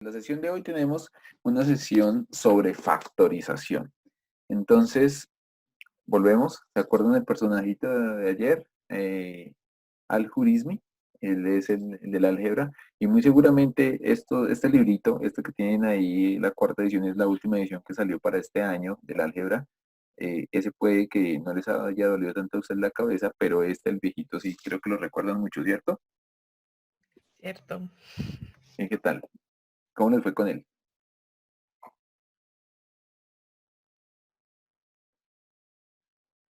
En la sesión de hoy tenemos una sesión sobre factorización. Entonces, volvemos. ¿Se acuerdan del personajito de ayer? Al-Jurismi, él es el del álgebra. Y muy seguramente este librito, este que tienen ahí, la cuarta edición, es la última edición que salió para este año del álgebra. Ese puede que no les haya dolido tanto a usted la cabeza, pero el viejito, sí, creo que lo recuerdan mucho, ¿cierto? Cierto. ¿Qué tal? ¿Cómo les fue con él?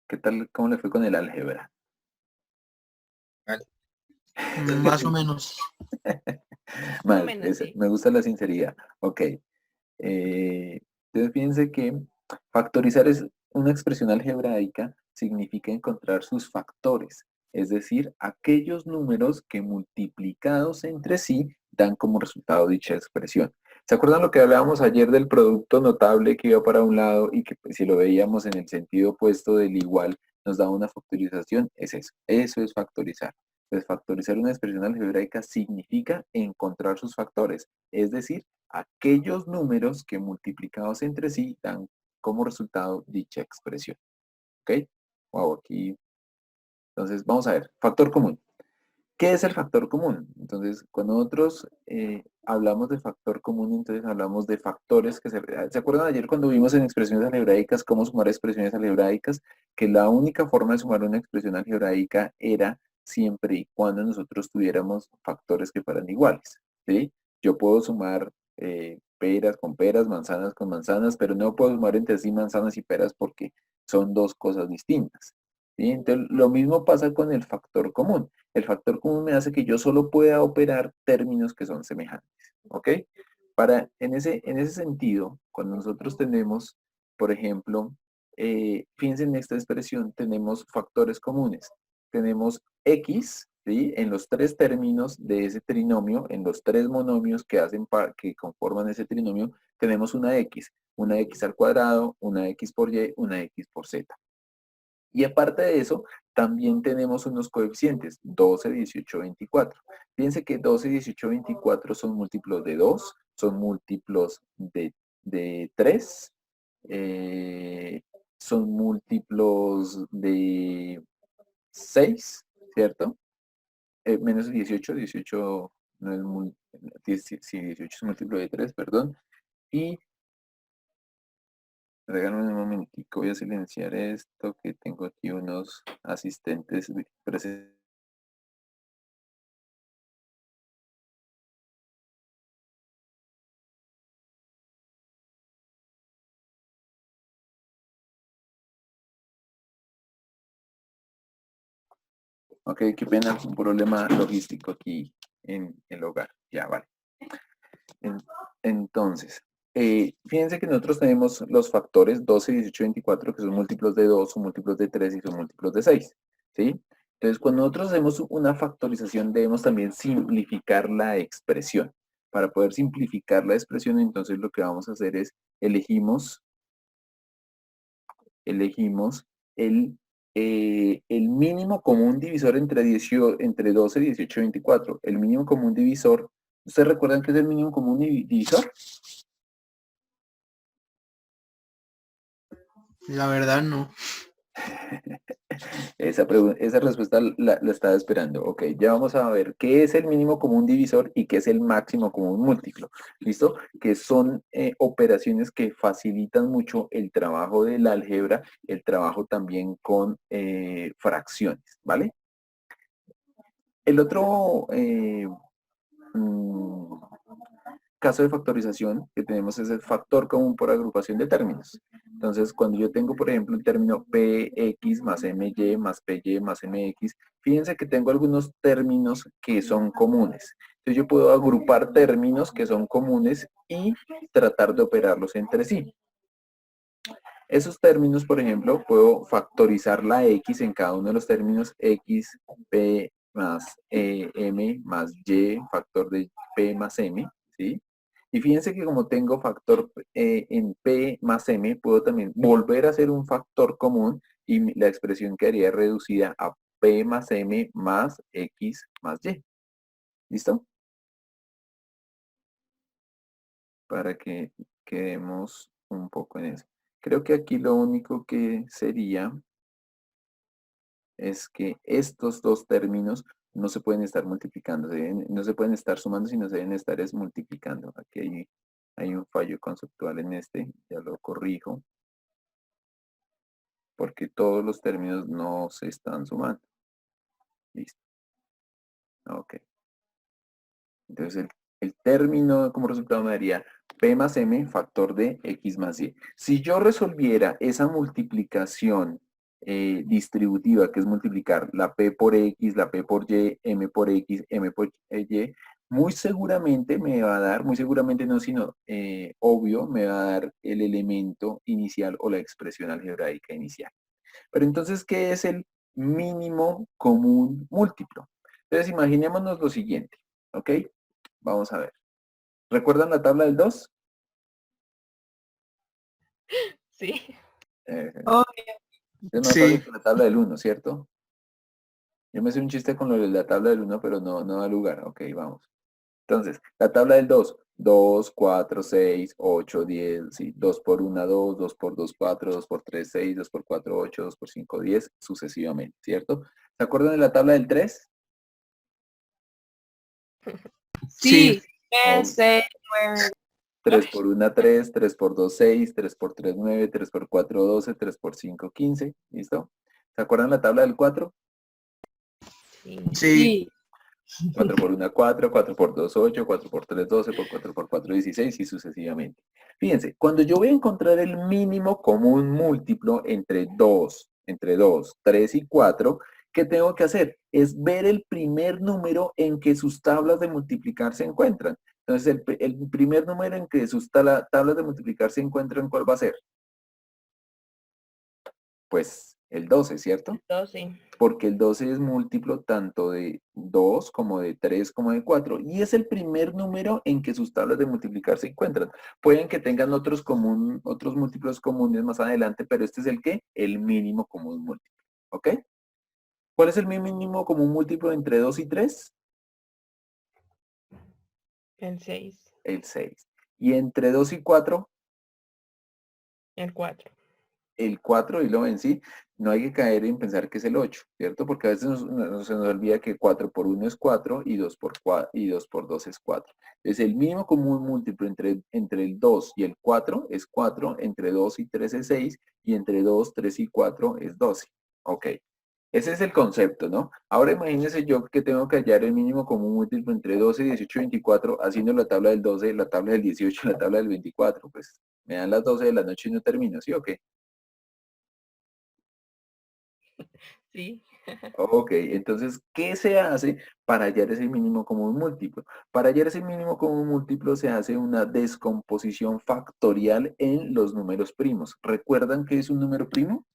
¿Qué tal? ¿Cómo le fue con el álgebra? Más o menos. Más o Mal, menos, sí. me gusta la sinceridad. Ok. Entonces fíjense que factorizar es una expresión algebraica, significa encontrar sus factores, es decir, aquellos números que multiplicados entre sí dan como resultado dicha expresión. ¿Se acuerdan lo que hablábamos ayer del producto notable que iba para un lado y que pues, si lo veíamos en el sentido opuesto del igual nos da una factorización? Es eso es factorizar. Pues factorizar una expresión algebraica significa encontrar sus factores, es decir, aquellos números que multiplicados entre sí dan como resultado dicha expresión. ¿Ok? Wow, aquí. Entonces, vamos a ver, factor común. ¿Qué es el factor común? Entonces, cuando nosotros hablamos de factor común, entonces hablamos de factores que ¿se acuerdan ayer cuando vimos en expresiones algebraicas cómo sumar expresiones algebraicas? Que la única forma de sumar una expresión algebraica era siempre y cuando nosotros tuviéramos factores que fueran iguales, ¿sí? Yo puedo sumar peras con peras, manzanas con manzanas, pero no puedo sumar entre sí manzanas y peras porque son dos cosas distintas, ¿sí? Entonces, lo mismo pasa con el factor común. El factor común me hace que yo solo pueda operar términos que son semejantes, ¿ok? En ese sentido, cuando nosotros tenemos, por ejemplo, fíjense en esta expresión, tenemos factores comunes. Tenemos x, ¿sí? En los tres términos de ese trinomio, en los tres monomios que conforman ese trinomio, tenemos una x al cuadrado, una x por y, una x por z. Y aparte de eso, también tenemos unos coeficientes, 12, 18, 24. Fíjense que 12, 18, 24 son múltiplos de 2, son múltiplos de 3, eh, son múltiplos de 6, ¿cierto? Menos 18, 18 no es sí, 18 es múltiplo de 3, perdón. Y regálame un momentico, voy a silenciar esto, que tengo aquí unos asistentes presentes. Ok, qué pena, un problema logístico aquí en el hogar. Ya, vale. En- Entonces, fíjense que nosotros tenemos los factores 12, 18, 24, que son múltiplos de 2, son múltiplos de 3 y son múltiplos de 6, ¿sí? Entonces, cuando nosotros hacemos una factorización, debemos también simplificar la expresión. Para poder simplificar la expresión, entonces lo que vamos a hacer es elegimos elegimos el, el mínimo común divisor entre 12, 18 y 24. El mínimo común divisor, ¿ustedes recuerdan qué es el mínimo común divisor? La verdad no. Esa respuesta la estaba esperando. Ok, ya vamos a ver qué es el mínimo común divisor y qué es el máximo común múltiplo. ¿Listo? Que son operaciones que facilitan mucho el trabajo del álgebra, el trabajo también con fracciones, ¿vale? El otro mm, caso de factorización que tenemos es el factor común por agrupación de términos. Entonces, cuando yo tengo, por ejemplo, el término px más my más py más mx, fíjense que tengo algunos términos que son comunes. Entonces, yo puedo agrupar términos que son comunes y tratar de operarlos entre sí. Esos términos, por ejemplo, puedo factorizar la x en cada uno de los términos x, p más m más y, factor de p más m, ¿sí? Y fíjense que como tengo factor en p más m, puedo también volver a hacer un factor común y la expresión quedaría reducida a p más m más x más y. ¿Listo? para que quedemos un poco en eso. Creo que aquí lo único que sería es que estos dos términos no se pueden estar multiplicando, no se pueden estar sumando, sino se deben estar es multiplicando. Aquí hay un fallo conceptual en este, ya lo corrijo, porque todos los términos no se están sumando. Listo. Ok. Entonces el término como resultado me daría P más M factor de X más Y. Si yo resolviera esa multiplicación distributiva, que es multiplicar la P por X, la P por Y, M por X, M por Y, muy seguramente me va a dar, muy seguramente no, sino obvio, me va a dar el elemento inicial o la expresión algebraica inicial. Pero entonces, ¿qué es el mínimo común múltiplo? Entonces, imaginémonos lo siguiente, ¿ok? Vamos a ver. ¿Recuerdan la tabla del 2? Sí. Es más Sí. fácil que la tabla del 1, ¿cierto? Yo me sé un chiste con lo de la tabla del 1, pero no da lugar. Ok, vamos. Entonces, la tabla del 2. 2, 4, 6, 8, 10, sí. 2 por 1, 2, 2 por 2, 4, 2 por 3, 6, 2 por 4, 8, 2 por 5, 10, sucesivamente, ¿cierto? ¿Se acuerdan de la tabla del 3? Sí. Sí. 3 por 1, 3, 3 por 2, 6, 3 por 3, 9, 3 por 4, 12, 3 por 5, 15. ¿Listo? ¿Se acuerdan la tabla del 4? Sí. Sí. 4 por 1, 4, 4 por 2, 8, 4 por 3, 12, por 4 por 4, 16 y sucesivamente. Fíjense, cuando yo voy a encontrar el mínimo común múltiplo entre 2, 3 y 4, ¿qué tengo que hacer? Es ver el primer número en que sus tablas de multiplicar se encuentran. Entonces, el primer número en que sus tablas de multiplicar se encuentran, ¿cuál va a ser? Pues el 12, ¿cierto? 12. Porque el 12 es múltiplo tanto de 2 como de 3 como de 4 y es el primer número en que sus tablas de multiplicar se encuentran. Pueden que tengan otros múltiplos comunes más adelante, pero este es el ¿qué? El mínimo común múltiplo, ¿ok? ¿Cuál es el mínimo común múltiplo entre 2 y 3? El 6. El 6. ¿Y entre 2 y 4? El 4. El 4 y lo en sí, no hay que caer en pensar que es el 8, ¿cierto? Porque a veces se nos olvida que 4 por 1 es 4 y 2 por 4, y 2 por 2 es 4. Entonces el mínimo común múltiplo entre el 2 y el 4 es 4, entre 2 y 3 es 6 y entre 2, 3 y 4 es 12. Ok, ese es el concepto, ¿no? Ahora imagínense yo que tengo que hallar el mínimo común múltiplo entre 12, 18 y 24 haciendo la tabla del 12, la tabla del 18 y la tabla del 24. Pues me dan las 12 de la noche y no termino, ¿sí o qué? Sí. Ok, entonces, ¿qué se hace para hallar ese mínimo común múltiplo? Para hallar ese mínimo común múltiplo se hace una descomposición factorial en los números primos. ¿Recuerdan qué es un número primo?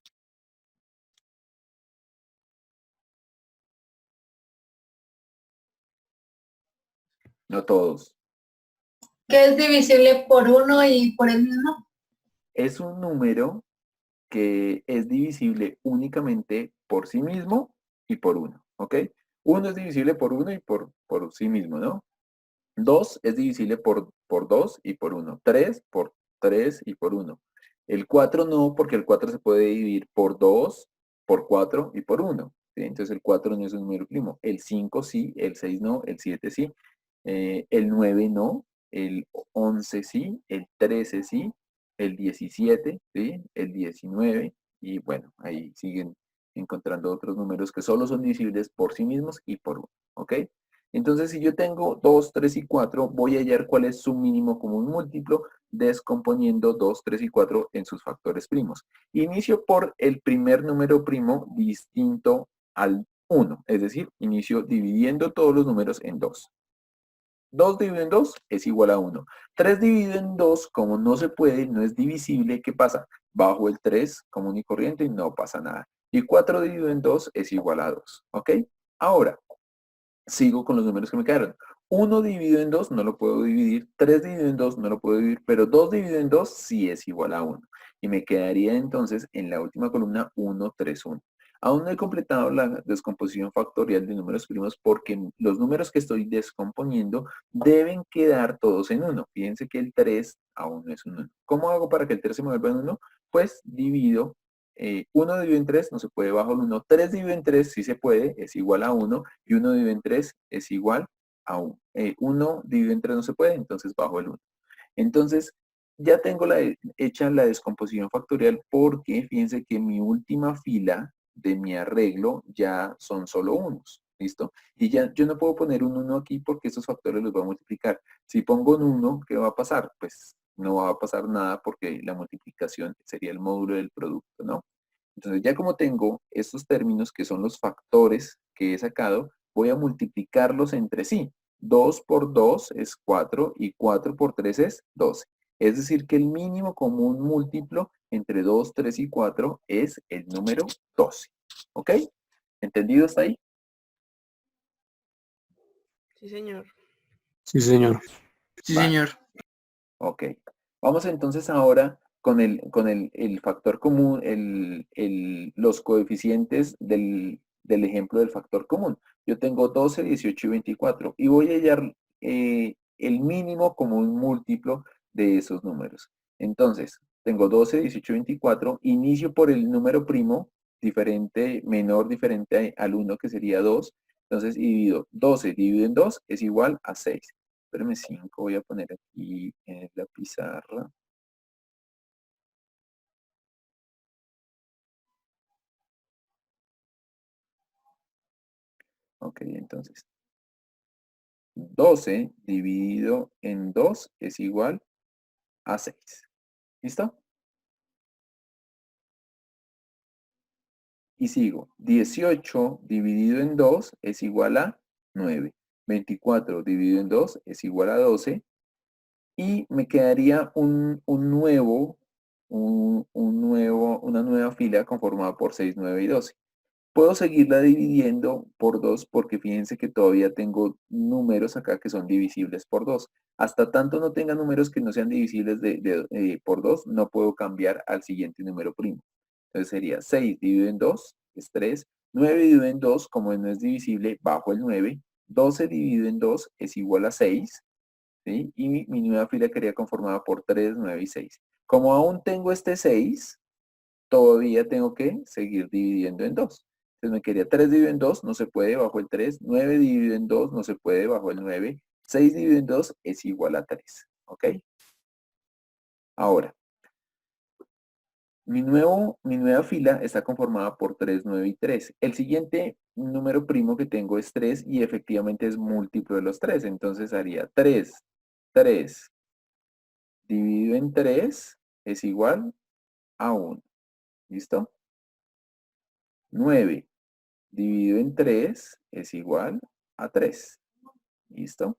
No todos. Que es divisible por 1 y por el mismo. Es un número que es divisible únicamente por sí mismo y por uno, ¿ok? Uno es divisible por uno y por sí mismo, ¿no? 2 es divisible por 2 y por 1. 3 por 3 y por 1. El 4 no, porque el 4 se puede dividir por 2, por 4 y por 1. ¿Sí? Entonces el 4 no es un número primo. El 5 sí, el 6 no, el 7 sí. El 9 no, el 11 sí, el 13 sí, el 17, ¿sí? El 19 y bueno, ahí siguen encontrando otros números que solo son divisibles por sí mismos y por 1. ¿Ok? Entonces, si yo tengo 2, 3 y 4, voy a hallar cuál es su mínimo común múltiplo descomponiendo 2, 3 y 4 en sus factores primos. Inicio por el primer número primo distinto al 1, es decir, inicio dividiendo todos los números en 2. 2 dividido en 2 es igual a 1. 3 dividido en 2, como no se puede, no es divisible, ¿qué pasa? Bajo el 3 común y corriente y no pasa nada. Y 4 dividido en 2 es igual a 2, ¿ok? Ahora, sigo con los números que me quedaron. 1 dividido en 2 no lo puedo dividir, 3 dividido en 2 no lo puedo dividir, pero 2 dividido en 2 sí es igual a 1. Y me quedaría entonces en la última columna 1, 3, 1. Aún no he completado la descomposición factorial de números primos porque los números que estoy descomponiendo deben quedar todos en 1. Fíjense que el 3 aún no es un 1. ¿Cómo hago para que el 3 se vuelva en 1? Pues divido. 1 dividido en 3 no se puede bajo el 1. 3 dividido en 3 sí se puede, es igual a 1. Y 1 dividido en 3 es igual a 1. 1 dividido en 3 no se puede, entonces bajo el 1. Entonces, ya tengo hecha la descomposición factorial porque fíjense que mi última fila de mi arreglo ya son solo unos, ¿listo? Y ya yo no puedo poner un 1 aquí porque estos factores los voy a multiplicar. Si pongo un 1, ¿qué va a pasar? Pues no va a pasar nada porque la multiplicación sería el módulo del producto, ¿no? Entonces ya como tengo estos términos que son los factores que he sacado, voy a multiplicarlos entre sí. 2 por 2 es 4 y 4 por 3 es 12. Es decir, que el mínimo común múltiplo entre 2, 3 y 4 es el número 12. ¿Ok? ¿Entendido hasta ahí? Sí, señor. Sí, señor. Sí, Vale. señor. Ok. Vamos entonces ahora con el factor común, los coeficientes del ejemplo del factor común. Yo tengo 12, 18 y 24 y voy a hallar el mínimo común múltiplo de esos números. Entonces, tengo 12, 18 y 24, inicio por el número primo, diferente, menor, diferente al 1, que sería 2. Entonces, divido 12 dividido en 2 es igual a 6. Espérame 5, voy a poner aquí en la pizarra. Ok, entonces 12 dividido en 2 es igual a 6. ¿Listo? Y sigo. 18 dividido en 2 es igual a 9. 24 dividido en 2 es igual a 12. Y me quedaría una nueva fila conformada por 6, 9 y 12. Puedo seguirla dividiendo por 2 porque fíjense que todavía tengo números acá que son divisibles por 2. Hasta tanto no tenga números que no sean divisibles por 2, no puedo cambiar al siguiente número primo. Entonces sería 6 dividido en 2 es 3. 9 dividido en 2, como no es divisible, bajo el 9. 12 dividido en 2 es igual a 6. ¿Sí? Y mi nueva fila quedaría conformada por 3, 9 y 6. Como aún tengo este 6, todavía tengo que seguir dividiendo en 2. Entonces me quedaría 3 dividido en 2, no se puede bajo el 3. 9 dividido en 2, no se puede bajo el 9. 6 dividido en 2 es igual a 3. ¿Ok? Ahora, mi nueva fila está conformada por 3, 9 y 3. El siguiente número primo que tengo es 3 y efectivamente es múltiplo de los 3. Entonces haría 3, 3 dividido en 3 es igual a 1. ¿Listo? 9 dividido en 3 es igual a 3. ¿Listo?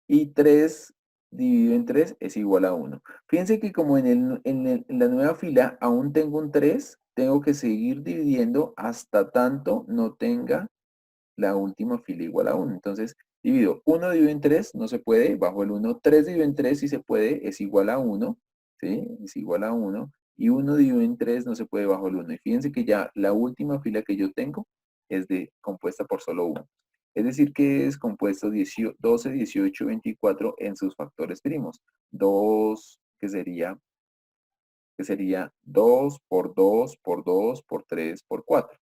Y 3 dividido en 3 es igual a 1. Fíjense que como en la nueva fila aún tengo un 3, tengo que seguir dividiendo hasta tanto no tenga la última fila igual a 1. Entonces, divido 1 dividido en 3, no se puede, bajo el 1. 3 dividido en 3 sí se puede, es igual a 1. ¿Sí? Es igual a 1. Y 1 dividido en 3 no se puede bajo el 1. Y fíjense que ya la última fila que yo tengo es compuesta por solo 1. Es decir, que es compuesto 12, 18, 24 en sus factores primos. 2, que sería 2 por 2 por 2 por 3 por 4.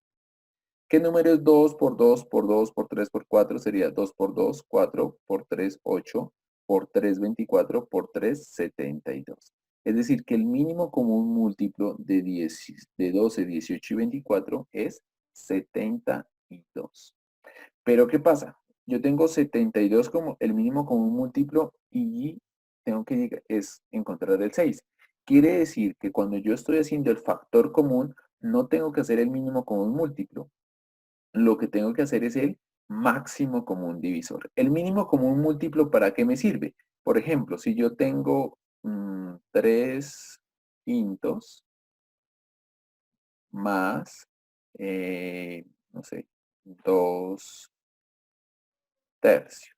¿Qué número es 2 por 2 por 2 por 3 por 4? Sería 2 por 2, 4 por 3, 8 por 3, 24 por 3, 72. Es decir, que el mínimo común múltiplo de 12, 18 y 24 es 72. Pero ¿qué pasa? Yo tengo 72 como el mínimo común múltiplo y tengo que encontrar el 6. Quiere decir que cuando yo estoy haciendo el factor común, no tengo que hacer el mínimo común múltiplo. Lo que tengo que hacer es el máximo común divisor. El mínimo común múltiplo, ¿para qué me sirve? Por ejemplo, si yo tengo 3 quintos más, no sé, 2 tercios.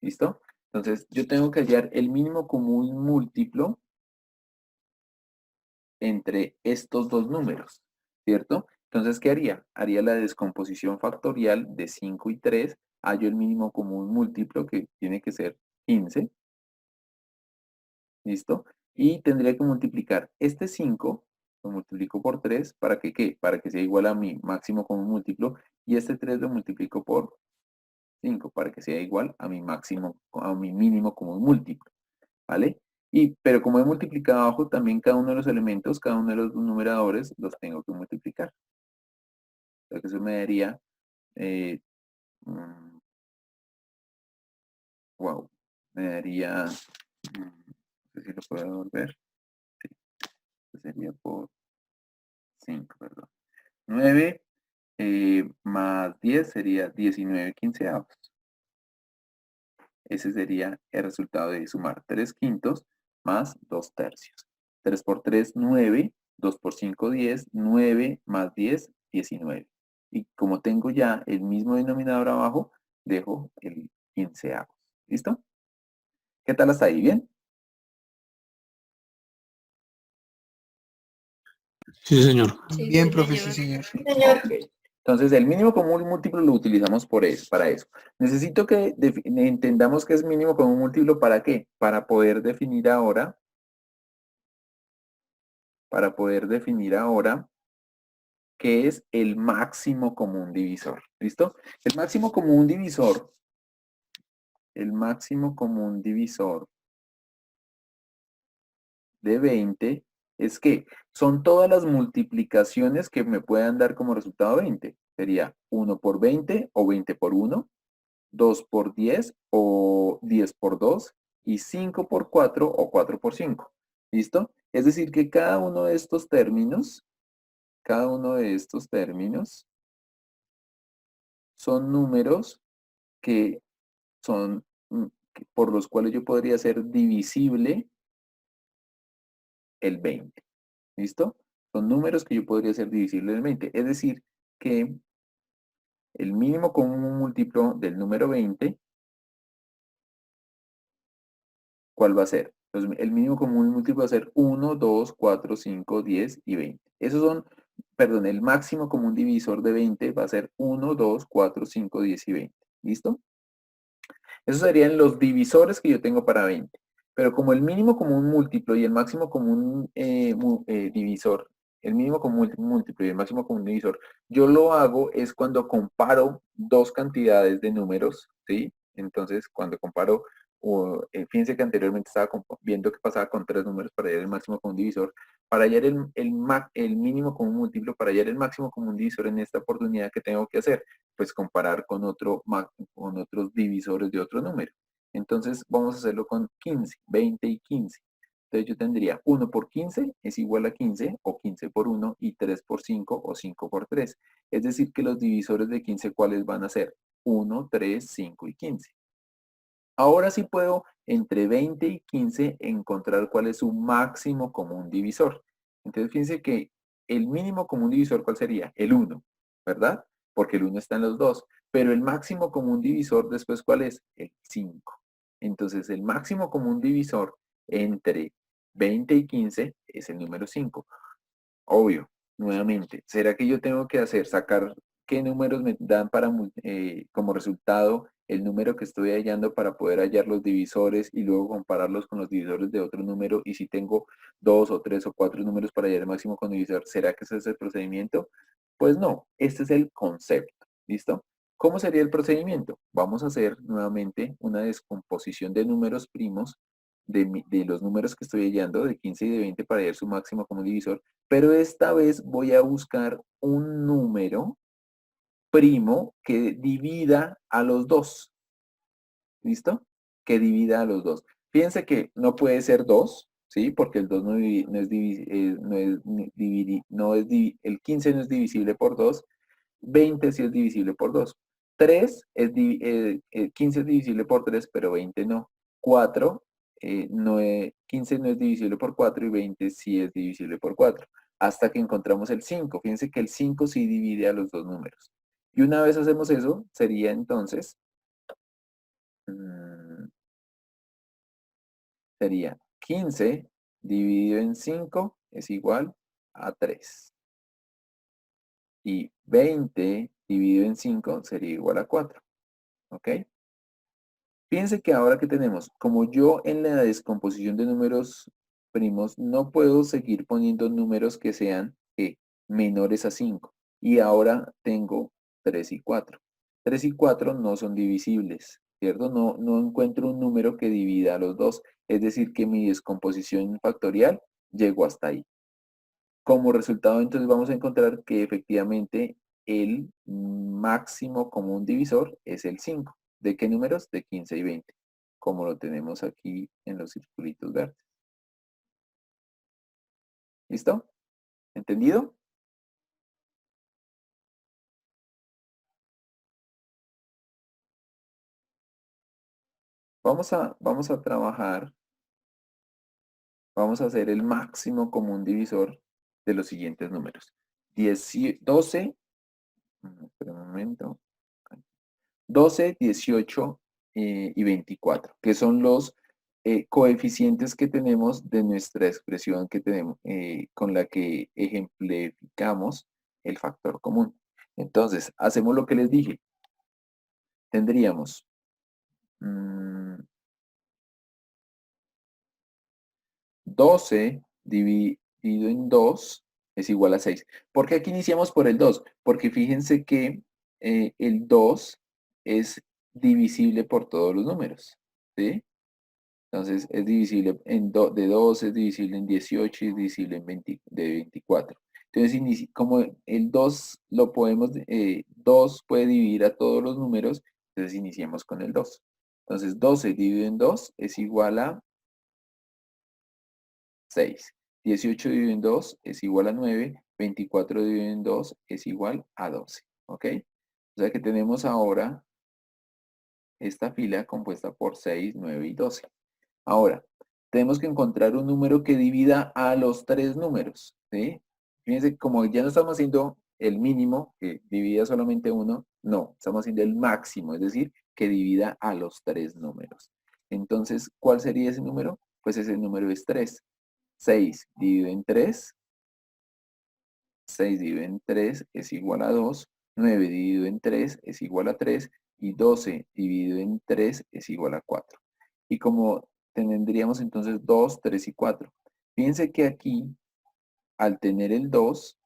¿Listo? Entonces, yo tengo que hallar el mínimo común múltiplo entre estos dos números. ¿cierto? Entonces, ¿qué haría? Haría la descomposición factorial de 5 y 3, hallo el mínimo común múltiplo que tiene que ser 15, ¿listo? Y tendría que multiplicar este 5, lo multiplico por 3, ¿para que qué? Para que sea igual a mi máximo común múltiplo, y este 3 lo multiplico por 5, para que sea igual a mi máximo, a mi mínimo común múltiplo, ¿vale? Pero como he multiplicado abajo, también cada uno de los elementos, cada uno de los numeradores, los tengo que multiplicar. O sea que eso me daría, mm, wow, me daría, no sé si lo puedo devolver, sí, sería por 5, perdón. 9 más 10 sería 19 quinceavos. Ese sería el resultado de sumar 3 quintos más 2 tercios. 3 por 3, 9. 2 por 5, 10. 9 más 10, 19. Y como tengo ya el mismo denominador abajo, dejo el quinceavos. ¿Listo? ¿Qué tal hasta ahí? ¿Bien? Sí, señor. Sí, Bien, Sí, profe, sí, señor. señor. señor. Ok. Entonces, el mínimo común múltiplo lo utilizamos para eso. Necesito que entendamos que es mínimo común múltiplo, ¿para qué? Para poder definir ahora qué es el máximo común divisor. ¿Listo? El máximo común divisor de 20 es que son todas las multiplicaciones que me puedan dar como resultado 20. Sería 1 por 20 o 20 por 1, 2 por 10 o 10 por 2 y 5 por 4 o 4 por 5. ¿Listo? Es decir, que cada uno de estos términos son números que son por los cuales yo podría hacer divisible el 20. ¿Listo? Son números que yo podría hacer divisible el 20. Es decir, que el mínimo común múltiplo del número 20, ¿cuál va a ser? Pues el mínimo común múltiplo va a ser 1, 2, 4, 5, 10 y 20. Esos son, perdón, el máximo común divisor de 20 va a ser 1, 2, 4, 5, 10 y 20. ¿Listo? Esos serían los divisores que yo tengo para 20. Pero como el mínimo común múltiplo y el máximo común divisor, el mínimo común múltiplo y el máximo común divisor, yo lo hago es cuando comparo dos cantidades de números, ¿sí? Entonces, cuando comparo, fíjense que anteriormente estaba viendo qué pasaba con tres números para hallar el máximo común divisor. Para hallar el mínimo común múltiplo, para hallar el máximo común divisor en esta oportunidad, ¿qué tengo que hacer? Pues comparar con otros divisores de otro número. Entonces vamos a hacerlo con 15, 20 y 15. Entonces yo tendría 1 por 15 es igual a 15 o 15 por 1 y 3 por 5 o 5 por 3. Es decir que los divisores de 15, ¿cuáles van a ser? 1, 3, 5 y 15. Ahora sí puedo entre 20 y 15 encontrar cuál es su máximo común divisor. Entonces fíjense que el mínimo común divisor, ¿cuál sería? El 1, ¿verdad? Porque el 1 está en los dos. Pero el máximo común divisor después, ¿cuál es? El 5. Entonces el máximo común divisor entre 20 y 15 es el número 5. Obvio, nuevamente, ¿será que yo tengo que sacar qué números me dan como resultado el número que estoy hallando para poder hallar los divisores y luego compararlos con los divisores de otro número? Y si tengo dos o tres o cuatro números para hallar el máximo con divisor, ¿será que ese es el procedimiento? Pues no, este es el concepto, ¿listo? ¿Cómo sería el procedimiento? Vamos a hacer nuevamente una descomposición de números primos de los números que estoy hallando, de 15 y de 20 para hallar su máximo común divisor, pero esta vez voy a buscar un número primo que divida a los dos. ¿Listo? Que divida a los dos. Fíjense que no puede ser 2, ¿sí? Porque el 2 el 15 no es divisible por 2, 20 sí es divisible por 2. 15 es divisible por 3, pero 20 no. 4, 15 no es divisible por 4 y 20 sí es divisible por 4. Hasta que encontramos el 5. Fíjense que el 5 sí divide a los dos números. Y una vez hacemos eso, sería entonces, sería 15 dividido en 5 es igual a 3. Y 20 dividido en 5 sería igual a 4. ¿Ok? Fíjense que ahora que tenemos, como yo en la descomposición de números primos no puedo seguir poniendo números que sean menores a 5. Y ahora tengo 3 y 4. 3 y 4 no son divisibles, ¿cierto? No encuentro un número que divida a los dos. Es decir, que mi descomposición factorial llegó hasta ahí. Como resultado, entonces vamos a encontrar que efectivamente el máximo común divisor es el 5. ¿De qué números? De 15 y 20, como lo tenemos aquí en los circulitos verdes. ¿Listo? ¿Entendido? Vamos a trabajar, vamos a hacer el máximo común divisor de los siguientes números. 12, espera un momento, 12, 18 y 24, que son los coeficientes que tenemos de nuestra expresión que tenemos, con la que ejemplificamos el factor común. Entonces, hacemos lo que les dije. Tendríamos 12 dividido en 2 es igual a 6. ¿Por qué aquí iniciamos por el 2? Porque fíjense que el 2 es divisible por todos los números, ¿sí? Entonces es divisible de 2, es divisible en 18 y es divisible en de 24. Entonces, como el 2 lo podemos, 2 puede dividir a todos los números, entonces iniciamos con el 2. Entonces 12 dividido en 2 es igual a 6. 18 dividido en 2 es igual a 9. 24 dividido en 2 es igual a 12. ¿Ok? O sea que tenemos ahora esta fila compuesta por 6, 9 y 12. Ahora, tenemos que encontrar un número que divida a los tres números, ¿sí? Fíjense, como ya no estamos haciendo el mínimo, que divida solamente uno, no, estamos haciendo el máximo, es decir, que divida a los tres números. Entonces, ¿cuál sería ese número? Pues ese número es 3. 6 dividido en 3, 6 dividido en 3 es igual a 2, 9 dividido en 3 es igual a 3 y 12 dividido en 3 es igual a 4. Y como tendríamos entonces 2, 3 y 4. Fíjense que aquí, al tener el 2,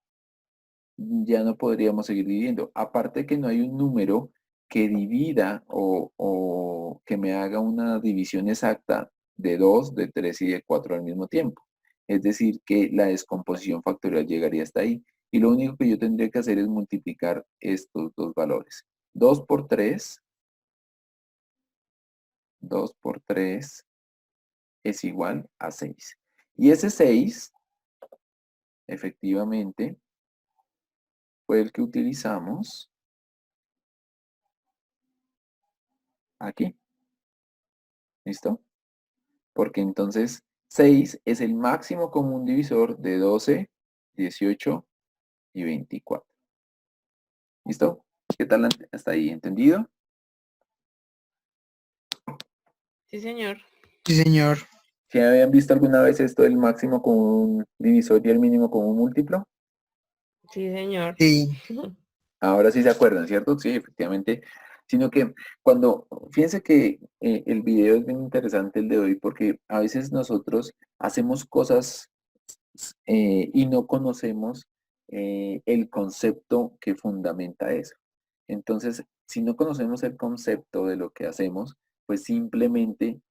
ya no podríamos seguir dividiendo. Aparte que no hay un número que divida o que me haga una división exacta de 2, de 3 y de 4 al mismo tiempo. Es decir, que la descomposición factorial llegaría hasta ahí. Y lo único que yo tendría que hacer es multiplicar estos dos valores. 2 por 3, 2 por 3 es igual a 6. Y ese 6, efectivamente, fue el que utilizamos aquí. ¿Listo? Porque entonces 6 es el máximo común divisor de 12, 18 y 24. ¿Listo? ¿Qué tal hasta ahí? ¿Entendido? Sí, señor. Sí, señor. ¿Sí habían visto alguna vez esto del máximo común divisor y el mínimo común múltiplo? Sí, señor. Sí. Ahora sí se acuerdan, ¿cierto? Sí, efectivamente. Sino que fíjense que el video es bien interesante el de hoy porque a veces nosotros hacemos cosas y no conocemos el concepto que fundamenta eso. Entonces, si no conocemos el concepto de lo que hacemos, pues simplemente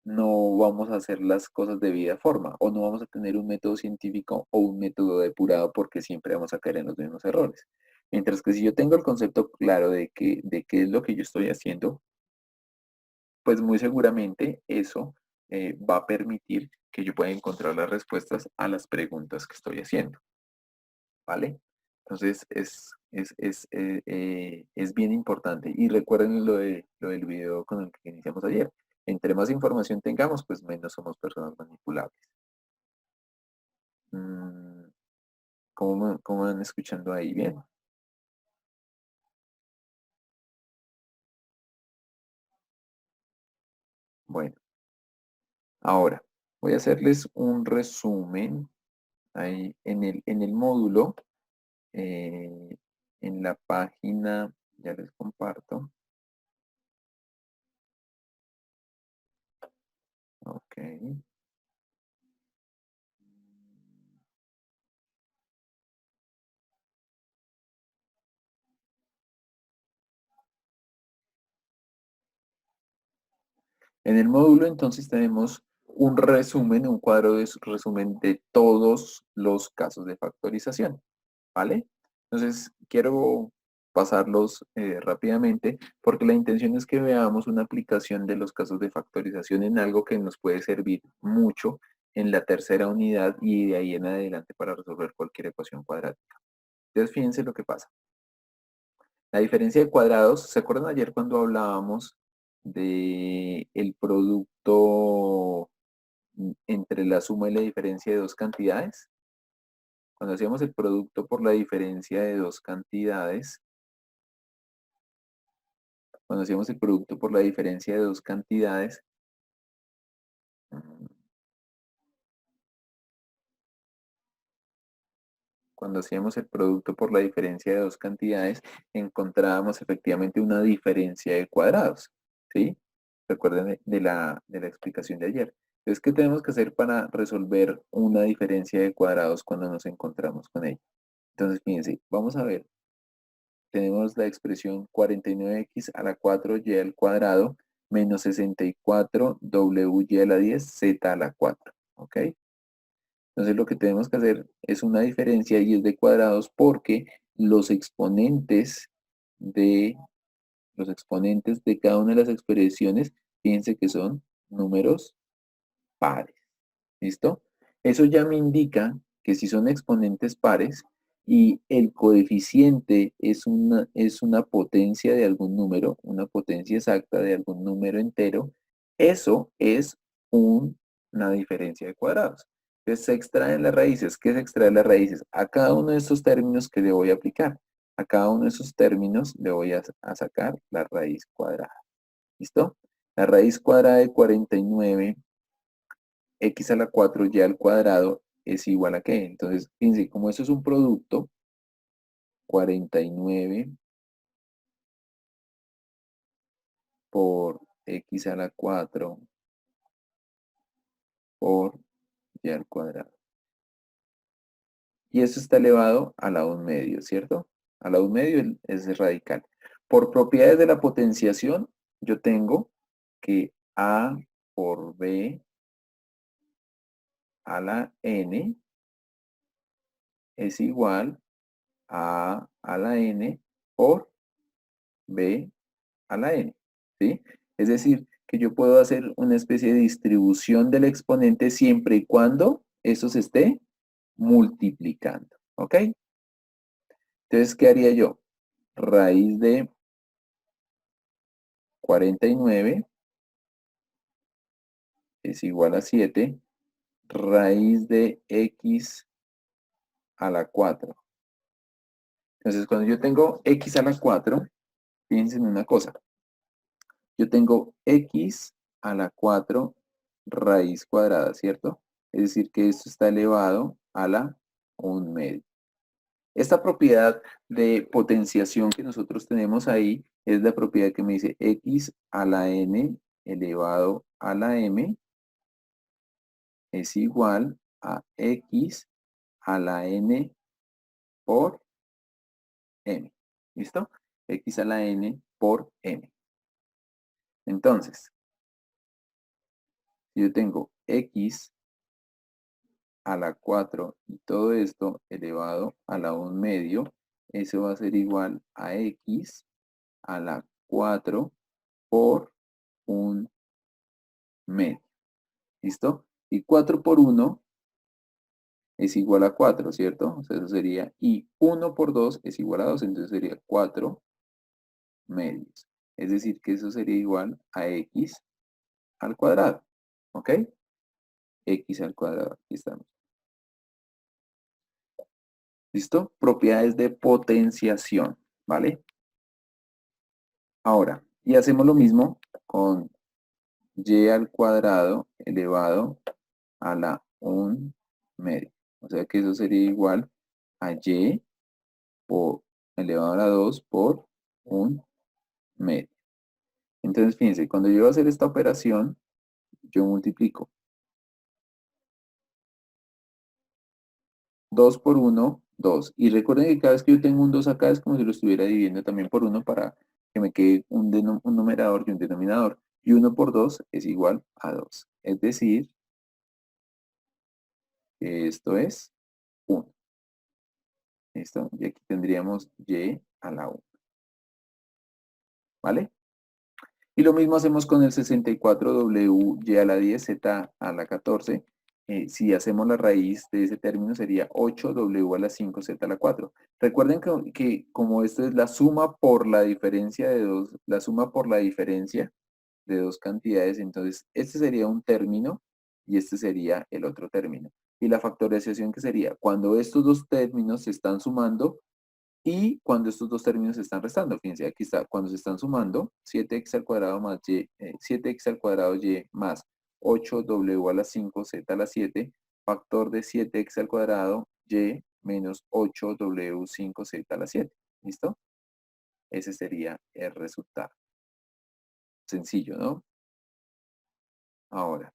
no vamos a hacer las cosas de debida forma o no vamos a tener un método científico o un método depurado porque siempre vamos a caer en los mismos errores. Mientras que si yo tengo el concepto claro de qué es lo que yo estoy haciendo, pues muy seguramente eso va a permitir que yo pueda encontrar las respuestas a las preguntas que estoy haciendo, ¿vale? Entonces es bien importante. Y recuerden lo del video con el que iniciamos ayer. Entre más información tengamos, pues menos somos personas manipulables. ¿Cómo van escuchando ahí? ¿Bien? Bueno, ahora voy a hacerles un resumen ahí en el módulo. en la página, ya les comparto. Ok. En el módulo entonces tenemos un resumen, un cuadro de resumen de todos los casos de factorización, ¿vale? Entonces quiero pasarlos rápidamente porque la intención es que veamos una aplicación de los casos de factorización en algo que nos puede servir mucho en la tercera unidad y de ahí en adelante para resolver cualquier ecuación cuadrática. Entonces fíjense lo que pasa. La diferencia de cuadrados, ¿se acuerdan ayer cuando hablábamos de el producto entre la suma y la diferencia de dos cantidades? Cuando hacíamos el producto por la diferencia de dos cantidades, cuando hacíamos el producto por la diferencia de dos cantidades, cuando hacíamos el producto por la diferencia de dos cantidades, encontrábamos efectivamente una diferencia de cuadrados, ¿sí? Recuerden de la explicación de ayer. Entonces, ¿qué tenemos que hacer para resolver una diferencia de cuadrados cuando nos encontramos con ella? Entonces, fíjense, vamos a ver. Tenemos la expresión 49x a la 4y al cuadrado menos 64 wy a la 10 z a la 4, ¿ok? Entonces lo que tenemos que hacer es una diferencia y es de cuadrados porque los exponentes de, los exponentes de cada una de las expresiones, fíjense que son números pares. ¿Listo? Eso ya me indica que si son exponentes pares y el coeficiente es una potencia de algún número, una potencia exacta de algún número entero, eso es una diferencia de cuadrados. Entonces se extraen las raíces. ¿Qué se extrae las raíces? A cada uno de estos términos que le voy a aplicar. A cada uno de esos términos le voy a sacar la raíz cuadrada. ¿Listo? La raíz cuadrada de 49 x a la 4y al cuadrado es igual a qué. Entonces, fíjense, como eso es un producto, 49 por x a la 4 por y al cuadrado. Y eso está elevado a la 1/2, ¿cierto? A la 1/2 es radical. Por propiedades de la potenciación, yo tengo que a por b a la n es igual a la n por b a la n, ¿sí? Es decir, que yo puedo hacer una especie de distribución del exponente siempre y cuando eso se esté multiplicando, ¿ok? Entonces, ¿qué haría yo? Raíz de 49 es igual a 7, raíz de x a la 4. Entonces, cuando yo tengo x a la 4, fíjense en una cosa. Yo tengo x a la 4 raíz cuadrada, ¿cierto? Es decir, que esto está elevado a la 1/2. Esta propiedad de potenciación que nosotros tenemos ahí es la propiedad que me dice x a la n elevado a la m es igual a x a la n por m. ¿Listo? X a la n por m. Entonces, si yo tengo x a la 4 y todo esto elevado a la 1/2, eso va a ser igual a x a la 4 por 1/2. ¿Listo? Y 4 por 1 es igual a 4, ¿cierto? O sea, eso sería, y 1 por 2 es igual a 2, entonces sería 4/2. Es decir, que eso sería igual a x al cuadrado. ¿Ok? X al cuadrado, aquí estamos. ¿Listo? Propiedades de potenciación, ¿vale? Ahora, y hacemos lo mismo con y al cuadrado elevado a la 1/2. O sea que eso sería igual a y por elevado a la 2 por un medio. Entonces, fíjense, cuando yo voy a hacer esta operación, yo multiplico 2 por 1, 2. Y recuerden que cada vez que yo tengo un 2 acá es como si lo estuviera dividiendo también por 1 para que me quede un numerador y un denominador. Y 1 por 2 es igual a 2. Es decir, que esto es 1. ¿Listo? Y aquí tendríamos y a la 1. ¿Vale? Y lo mismo hacemos con el 64w y a la 10 z a la 14. Si hacemos la raíz de ese término sería 8w a la 5 z a la 4. Recuerden que como esto es la suma por la diferencia de dos, la suma por la diferencia de dos cantidades, entonces este sería un término y este sería el otro término. Y la factorización que sería cuando estos dos términos se están sumando y cuando estos dos términos se están restando. Fíjense, aquí está, cuando se están sumando, 7x al cuadrado más y, 7x al cuadrado y más 8w a la 5 z a la 7, factor de 7x al cuadrado y menos 8w 5 z a la 7. ¿Listo? Ese sería el resultado. Sencillo, ¿no? Ahora,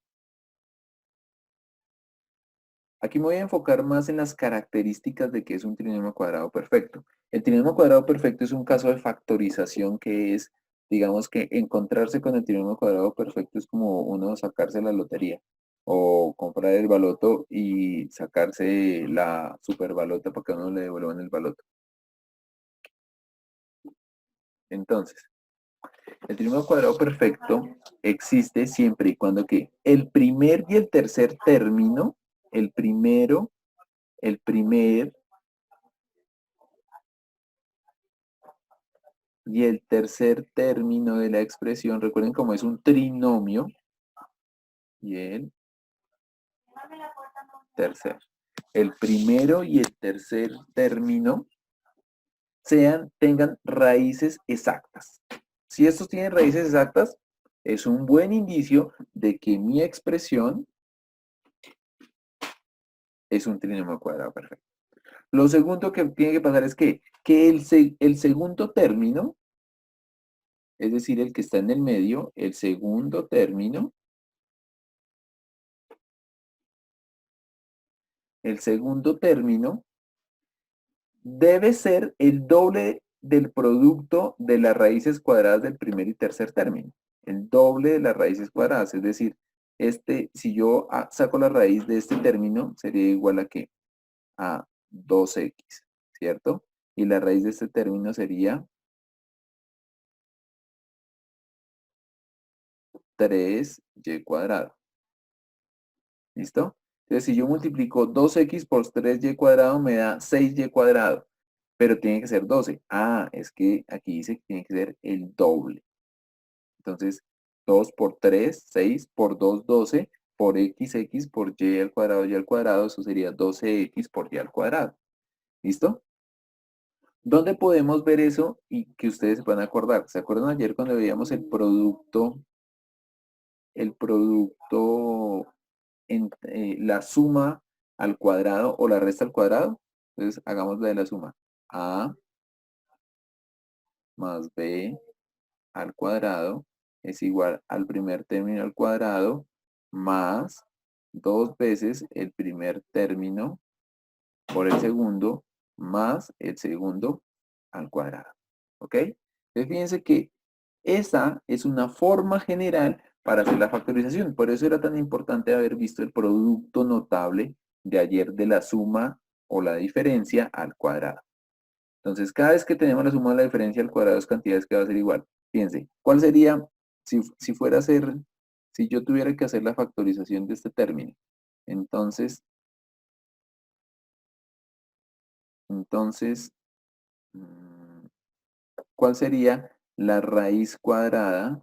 aquí me voy a enfocar más en las características de qué es un trinomio cuadrado perfecto. El trinomio cuadrado perfecto es un caso de factorización que es, digamos que encontrarse con el trinomio cuadrado perfecto es como uno sacarse la lotería o comprar el baloto y sacarse la superbalota para que a uno le devuelvan el baloto. Entonces, el trinomio cuadrado perfecto existe siempre y cuando que el primer y el tercer término, el primer y el tercer término de la expresión, recuerden cómo es un trinomio, y el tercer. El primero y el tercer término tengan raíces exactas. Si estos tienen raíces exactas, es un buen indicio de que mi expresión es un trinomio cuadrado perfecto. Lo segundo que tiene que pasar es que el segundo término, es decir, el que está en el medio, el segundo término, debe ser el doble del producto de las raíces cuadradas del primer y tercer término. El doble de las raíces cuadradas, es decir, si yo saco la raíz de este término, sería igual a ¿qué? A 2x, ¿cierto? Y la raíz de este término sería 3y cuadrado. ¿Listo? Entonces, si yo multiplico 2x por 3y cuadrado, me da 6y cuadrado. Pero tiene que ser 12. Ah, es que aquí dice que tiene que ser el doble. Entonces, 2 por 3, 6, por 2, 12, por x por y al cuadrado, eso sería 12x por y al cuadrado. ¿Listo? ¿Dónde podemos ver eso y que ustedes se puedan acordar? ¿Se acuerdan ayer cuando veíamos el producto la suma al cuadrado o la resta al cuadrado? Entonces, hagamos la de la suma. A más B al cuadrado es igual al primer término al cuadrado más 2 veces el primer término por el segundo más el segundo al cuadrado. ¿Ok? Entonces fíjense que esa es una forma general para hacer la factorización. Por eso era tan importante haber visto el producto notable de ayer de la suma o la diferencia al cuadrado. Entonces, cada vez que tenemos la suma de la diferencia al cuadrado de dos cantidades que va a ser igual. Fíjense, ¿cuál sería, si fuera a ser, si yo tuviera que hacer la factorización de este término? Entonces, mm, ¿cuál sería la raíz cuadrada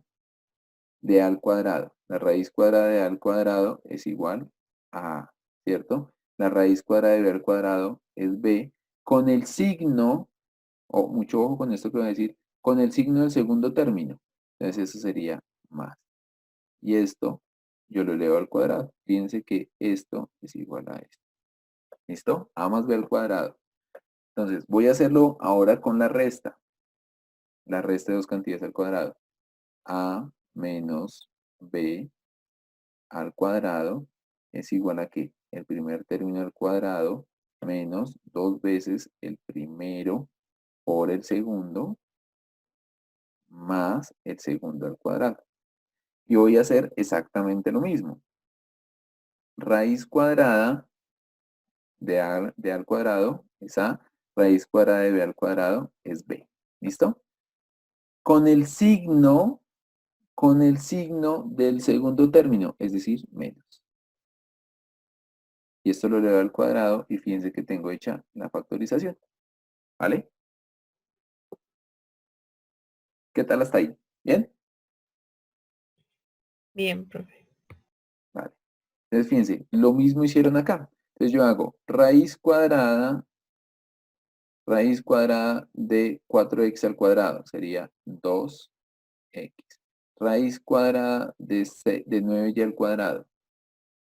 de A al cuadrado? La raíz cuadrada de A al cuadrado es igual a A, ¿cierto? La raíz cuadrada de B al cuadrado es B con el signo, o mucho ojo con esto que voy a decir, con el signo del segundo término. Entonces eso sería más. Y esto yo lo elevo al cuadrado. Fíjense que esto es igual a esto. ¿Listo? A más B al cuadrado Entonces, voy a hacerlo ahora con la resta. La resta de dos cantidades al cuadrado. A menos B al cuadrado es igual a ¿qué? El primer término al cuadrado menos 2 veces el primero por el segundo más el segundo al cuadrado. Y voy a hacer exactamente lo mismo. Raíz cuadrada de A al cuadrado es A, raíz cuadrada de B al cuadrado es B. ¿Listo? Con el signo del segundo término, es decir, menos. Y esto lo elevo al cuadrado y fíjense que tengo hecha la factorización. ¿Vale? ¿Qué tal hasta ahí? ¿Bien? Bien, profe. Vale. Entonces fíjense, lo mismo hicieron acá. Entonces yo hago raíz cuadrada de 4x al cuadrado, sería 2x. Raíz cuadrada de 9y al cuadrado.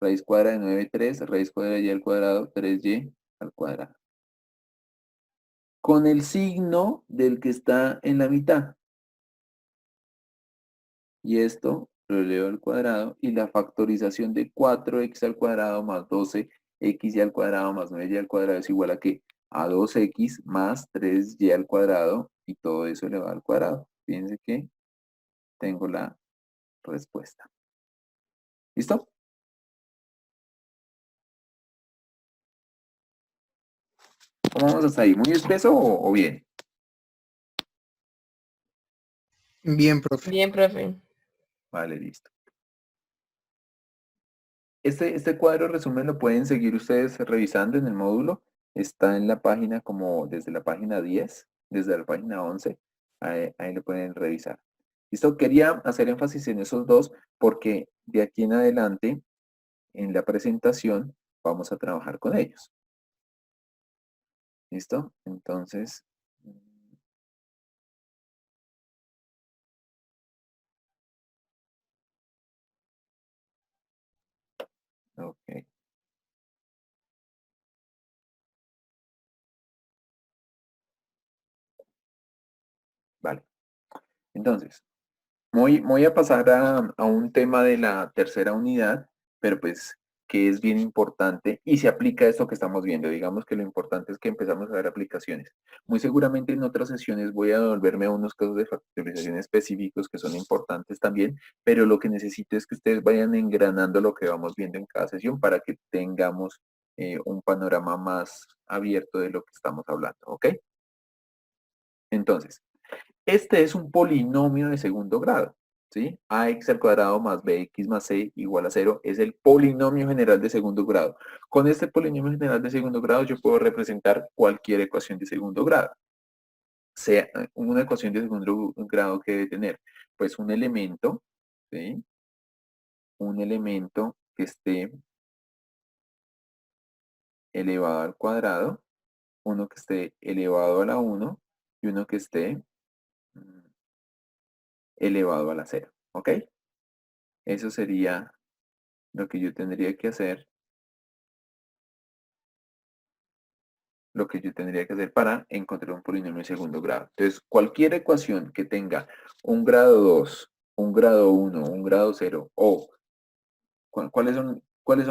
Raíz cuadrada de 9, 3. Raíz cuadrada de y al cuadrado, 3y al cuadrado. Con el signo del que está en la mitad. Y esto lo elevo al cuadrado. Y la factorización de 4x al cuadrado más 12x al cuadrado más 9y al cuadrado es igual a ¿qué? A 2x más 3y al cuadrado. Y todo eso elevado al cuadrado. Fíjense que tengo la respuesta. ¿Listo? ¿Cómo vamos hasta ahí? ¿Muy espeso o bien? Bien, profe. Bien, profe. Vale, listo. Este cuadro resumen lo pueden seguir ustedes revisando en el módulo. Está en la página como desde la página 10, desde la página 11. Ahí lo pueden revisar. Listo, quería hacer énfasis en esos dos porque de aquí en adelante, en la presentación, vamos a trabajar con ellos. ¿Listo? Entonces, ok, vale. Entonces, voy a pasar a un tema de la tercera unidad, pero pues que es bien importante y se aplica a esto que estamos viendo. Digamos que lo importante es que empezamos a ver aplicaciones. Muy seguramente en otras sesiones voy a devolverme a unos casos de factorización específicos que son importantes también, pero lo que necesito es que ustedes vayan engranando lo que vamos viendo en cada sesión para que tengamos un panorama más abierto de lo que estamos hablando, ¿ok? Entonces, este es un polinomio de segundo grado, ¿sí? Ax al cuadrado más bx más c igual a 0 es el polinomio general de segundo grado. Con este polinomio general de segundo grado yo puedo representar cualquier ecuación de segundo grado. Sea una ecuación de segundo grado que debe tener, pues un elemento, ¿sí? Un elemento que esté elevado al cuadrado, uno que esté elevado a la 1 y uno que esté elevado a la 0, ¿ok? Eso sería lo que yo tendría que hacer, para encontrar un polinomio de segundo grado. Entonces, cualquier ecuación que tenga un grado 2, un grado 1, un grado 0, o ¿cuáles son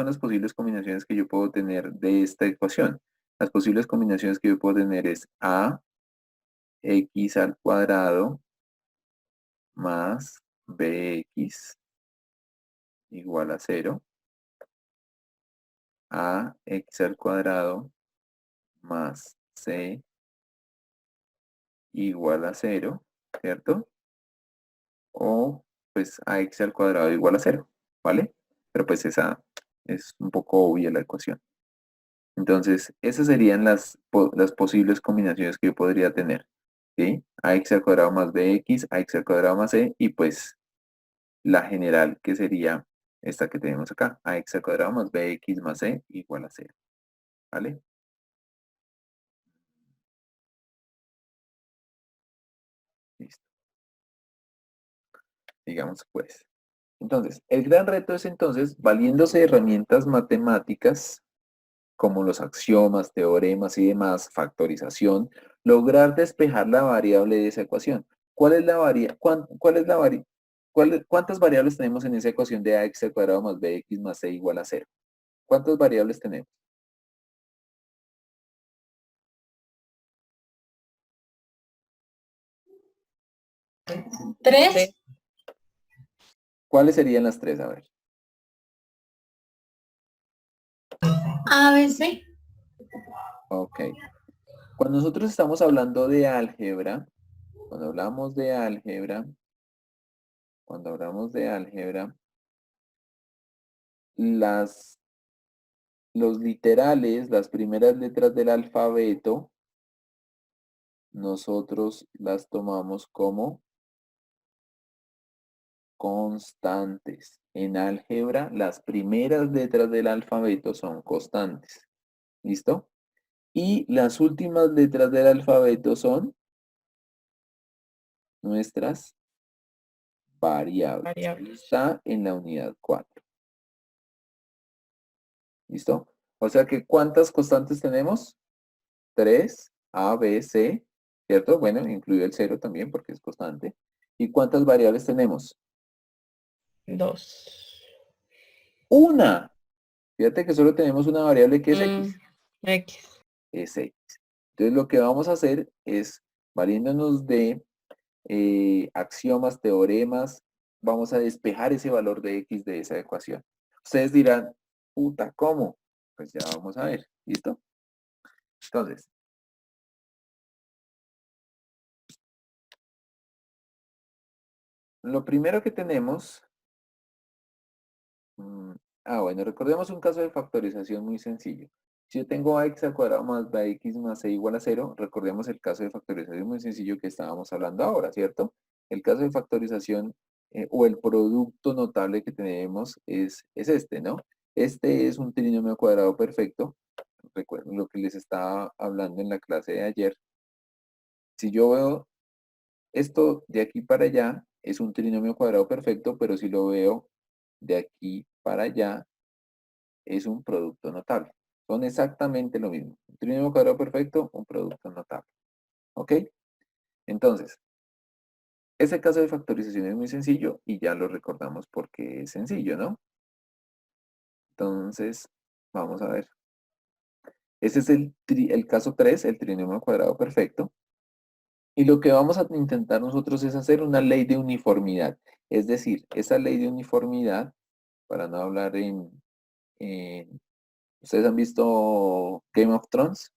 las posibles combinaciones que yo puedo tener de esta ecuación? Las posibles combinaciones que yo puedo tener es a x al cuadrado más bx igual a 0, a x al cuadrado más c igual a 0, ¿cierto? O pues ax al cuadrado igual a 0, ¿vale? Pero pues esa es un poco obvia la ecuación. Entonces, esas serían las posibles combinaciones que yo podría tener, ¿sí? Ax al cuadrado más bx, ax al cuadrado más c, y pues la general que sería esta que tenemos acá, ax al cuadrado más bx más c igual a 0, ¿vale? Listo. Digamos pues. Entonces, el gran reto es entonces, valiéndose de herramientas matemáticas, como los axiomas, teoremas y demás, factorización, lograr despejar la variable de esa ecuación. ¿Cuál es la variable? ¿Cuántas variables tenemos en esa ecuación de ax al cuadrado más bx más c igual a 0? ¿Cuántas variables tenemos? ¿Tres? ¿Cuáles serían las tres? A ver. A, B, C. Ok. Cuando nosotros estamos hablando de álgebra, cuando hablamos de álgebra, los literales, las primeras letras del alfabeto, nosotros las tomamos como constantes. En álgebra, las primeras letras del alfabeto son constantes. ¿Listo? Y las últimas letras del alfabeto son nuestras variables. Ahí está en la unidad 4. ¿Listo? O sea que ¿cuántas constantes tenemos? 3, A, B, C, ¿cierto? Bueno, incluye el 0 también porque es constante. ¿Y cuántas variables tenemos? 2. Una. Fíjate que solo tenemos una variable que es X. X. Es X. Entonces lo que vamos a hacer es, valiéndonos de axiomas, teoremas, vamos a despejar ese valor de X de esa ecuación. Ustedes dirán, puta, ¿cómo? Pues ya vamos a ver, ¿listo? Entonces, lo primero que tenemos, bueno, recordemos un caso de factorización muy sencillo. Si yo tengo ax al cuadrado más bx más c igual a 0, recordemos el caso de factorización muy sencillo que estábamos hablando ahora, ¿cierto? El caso de factorización o el producto notable que tenemos es este, ¿no? Este es un trinomio cuadrado perfecto. Recuerden lo que les estaba hablando en la clase de ayer. Si yo veo esto de aquí para allá, es un trinomio cuadrado perfecto, pero si lo veo de aquí para allá, es un producto notable. Son exactamente lo mismo. Un trinomio cuadrado perfecto, un producto notable. ¿Ok? Entonces, ese caso de factorización es muy sencillo y ya lo recordamos porque es sencillo, ¿no? Entonces, vamos a ver. Ese es el caso 3, el trinomio cuadrado perfecto. Y lo que vamos a intentar nosotros es hacer una ley de uniformidad. Es decir, esa ley de uniformidad, para no hablar ¿ustedes han visto Game of Thrones?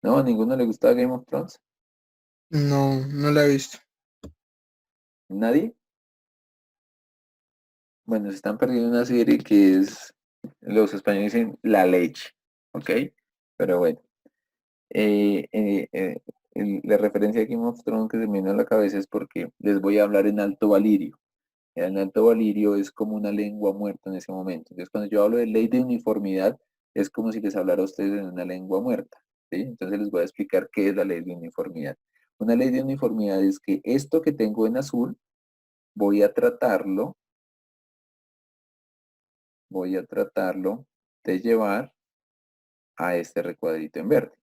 ¿No? ¿A ninguno le gusta Game of Thrones? No, no la he visto. ¿Nadie? Bueno, se están perdiendo una serie que es, los españoles dicen la leche, ¿ok? Pero bueno, la referencia a Game of Thrones que se me vino a la cabeza es porque les voy a hablar en Alto Valirio. El Alto Valirio es como una lengua muerta en ese momento. Entonces, cuando yo hablo de ley de uniformidad, es como si les hablara a ustedes en una lengua muerta, ¿sí? Entonces les voy a explicar qué es la ley de uniformidad. Una ley de uniformidad es que esto que tengo en azul, voy a tratarlo de llevar a este recuadrito en verde,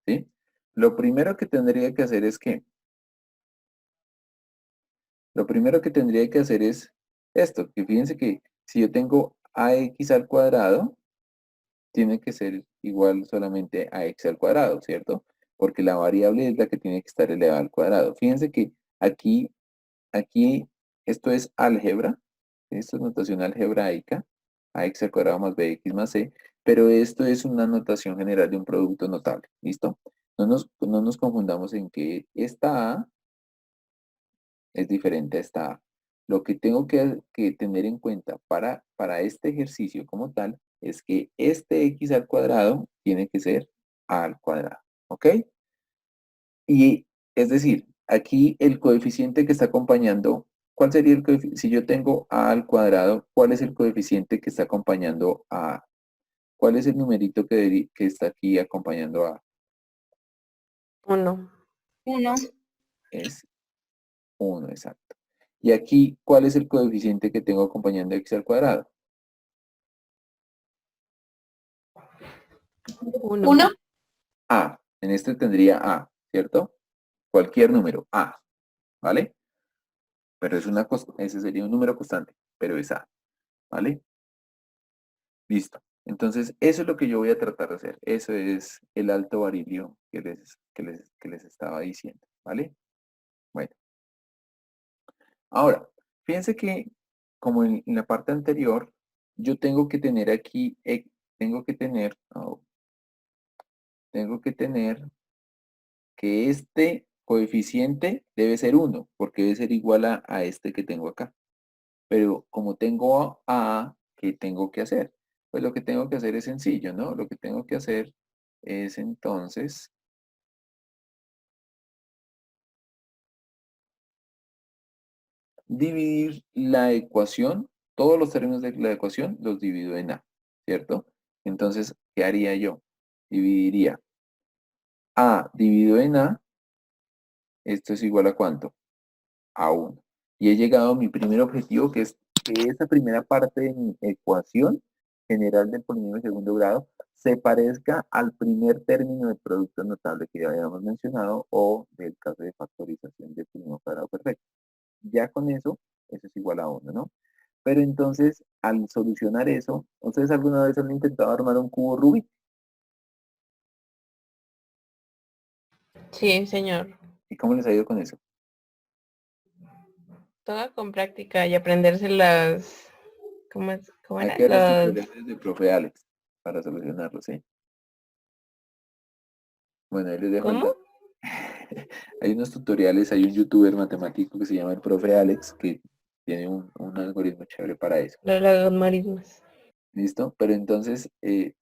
¿sí? Lo primero que tendría que hacer es esto, que fíjense que si yo tengo ax al cuadrado, tiene que ser igual solamente a x al cuadrado, ¿cierto? Porque la variable es la que tiene que estar elevada al cuadrado. Fíjense que aquí esto es álgebra, esto es notación algebraica, ax al cuadrado más bx más c, pero esto es una notación general de un producto notable, ¿listo? No nos confundamos en que esta a es diferente a esta a. Lo que tengo que tener en cuenta para este ejercicio como tal es que este x al cuadrado tiene que ser a al cuadrado, ¿ok? Y es decir, aquí el coeficiente que está acompañando, ¿cuál sería el coeficiente? Si yo tengo a al cuadrado, ¿cuál es el coeficiente que está acompañando a A? ¿Cuál es el numerito que está aquí acompañando a A? 1. 1. Es 1, exacto. Y aquí, ¿cuál es el coeficiente que tengo acompañando x al cuadrado? 1. Uno, A. En este tendría A, ¿cierto? Cualquier número, A, ¿vale? Pero es ese sería un número constante, pero es A, ¿vale? Listo. Entonces, eso es lo que yo voy a tratar de hacer. Eso es el alto varilio que les estaba diciendo, ¿vale? Bueno, ahora, fíjense que como en la parte anterior, yo tengo que tener aquí, tengo que tener que este coeficiente debe ser 1, porque debe ser igual a este que tengo acá. Pero como tengo A, ¿qué tengo que hacer? Pues lo que tengo que hacer es sencillo, ¿no? Lo que tengo que hacer es entonces dividir la ecuación, todos los términos de la ecuación los divido en A, ¿cierto? Entonces, ¿qué haría yo? Dividiría A dividido en A, esto es igual a ¿cuánto? A 1. Y he llegado a mi primer objetivo, que es que esa primera parte de mi ecuación general del polinomio de segundo grado se parezca al primer término de producto notable que ya habíamos mencionado o del caso de factorización del primo cuadrado perfecto. Ya con eso es igual a 1, ¿no? Pero entonces, al solucionar eso, ¿ustedes alguna vez han intentado armar un cubo Rubik? Sí, señor. ¿Y cómo les ha ido con eso? Toda con práctica y aprenderse las... ¿Cómo Hay era? que ver los Los... tutoriales del profe Alex para solucionarlo, ¿sí? Bueno, ahí les dejo el ¿Cómo? dato. Hay unos tutoriales, hay un youtuber matemático que se llama el profe Alex que tiene un algoritmo chévere para eso. Los logaritmos. ¿Listo? Pero entonces, ¿qué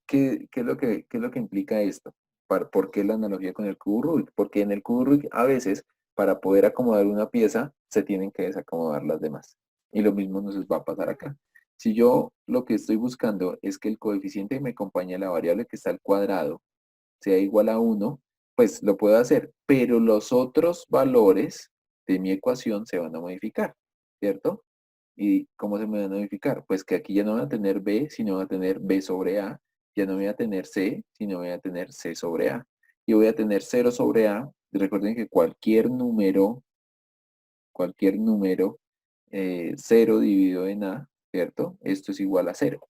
es lo que implica esto? ¿Por qué la analogía con el cubo Rubik? Porque en el cubo Rubik a veces, para poder acomodar una pieza, se tienen que desacomodar las demás. Y lo mismo nos va a pasar acá. Si yo lo que estoy buscando es que el coeficiente que me acompaña a la variable que está al cuadrado sea igual a 1, pues lo puedo hacer, pero los otros valores de mi ecuación se van a modificar, ¿cierto? ¿Y cómo se me van a modificar? Pues que aquí ya no voy a tener B, sino voy a tener B sobre A, ya no voy a tener C, sino voy a tener C sobre A, y voy a tener 0 sobre A. Recuerden que cualquier número 0 dividido en A, ¿cierto? Esto es igual a 0,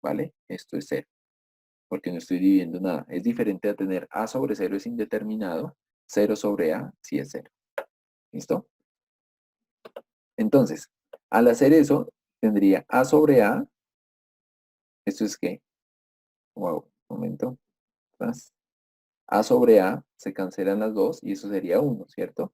¿vale? Esto es 0 porque no estoy dividiendo nada. Es diferente a tener A sobre 0 es indeterminado, 0 sobre A sí es 0. ¿Listo? Entonces, al hacer eso, tendría A sobre A, ¿esto es qué? Wow, un momento, más. A sobre A, se cancelan las dos y eso sería 1, ¿cierto?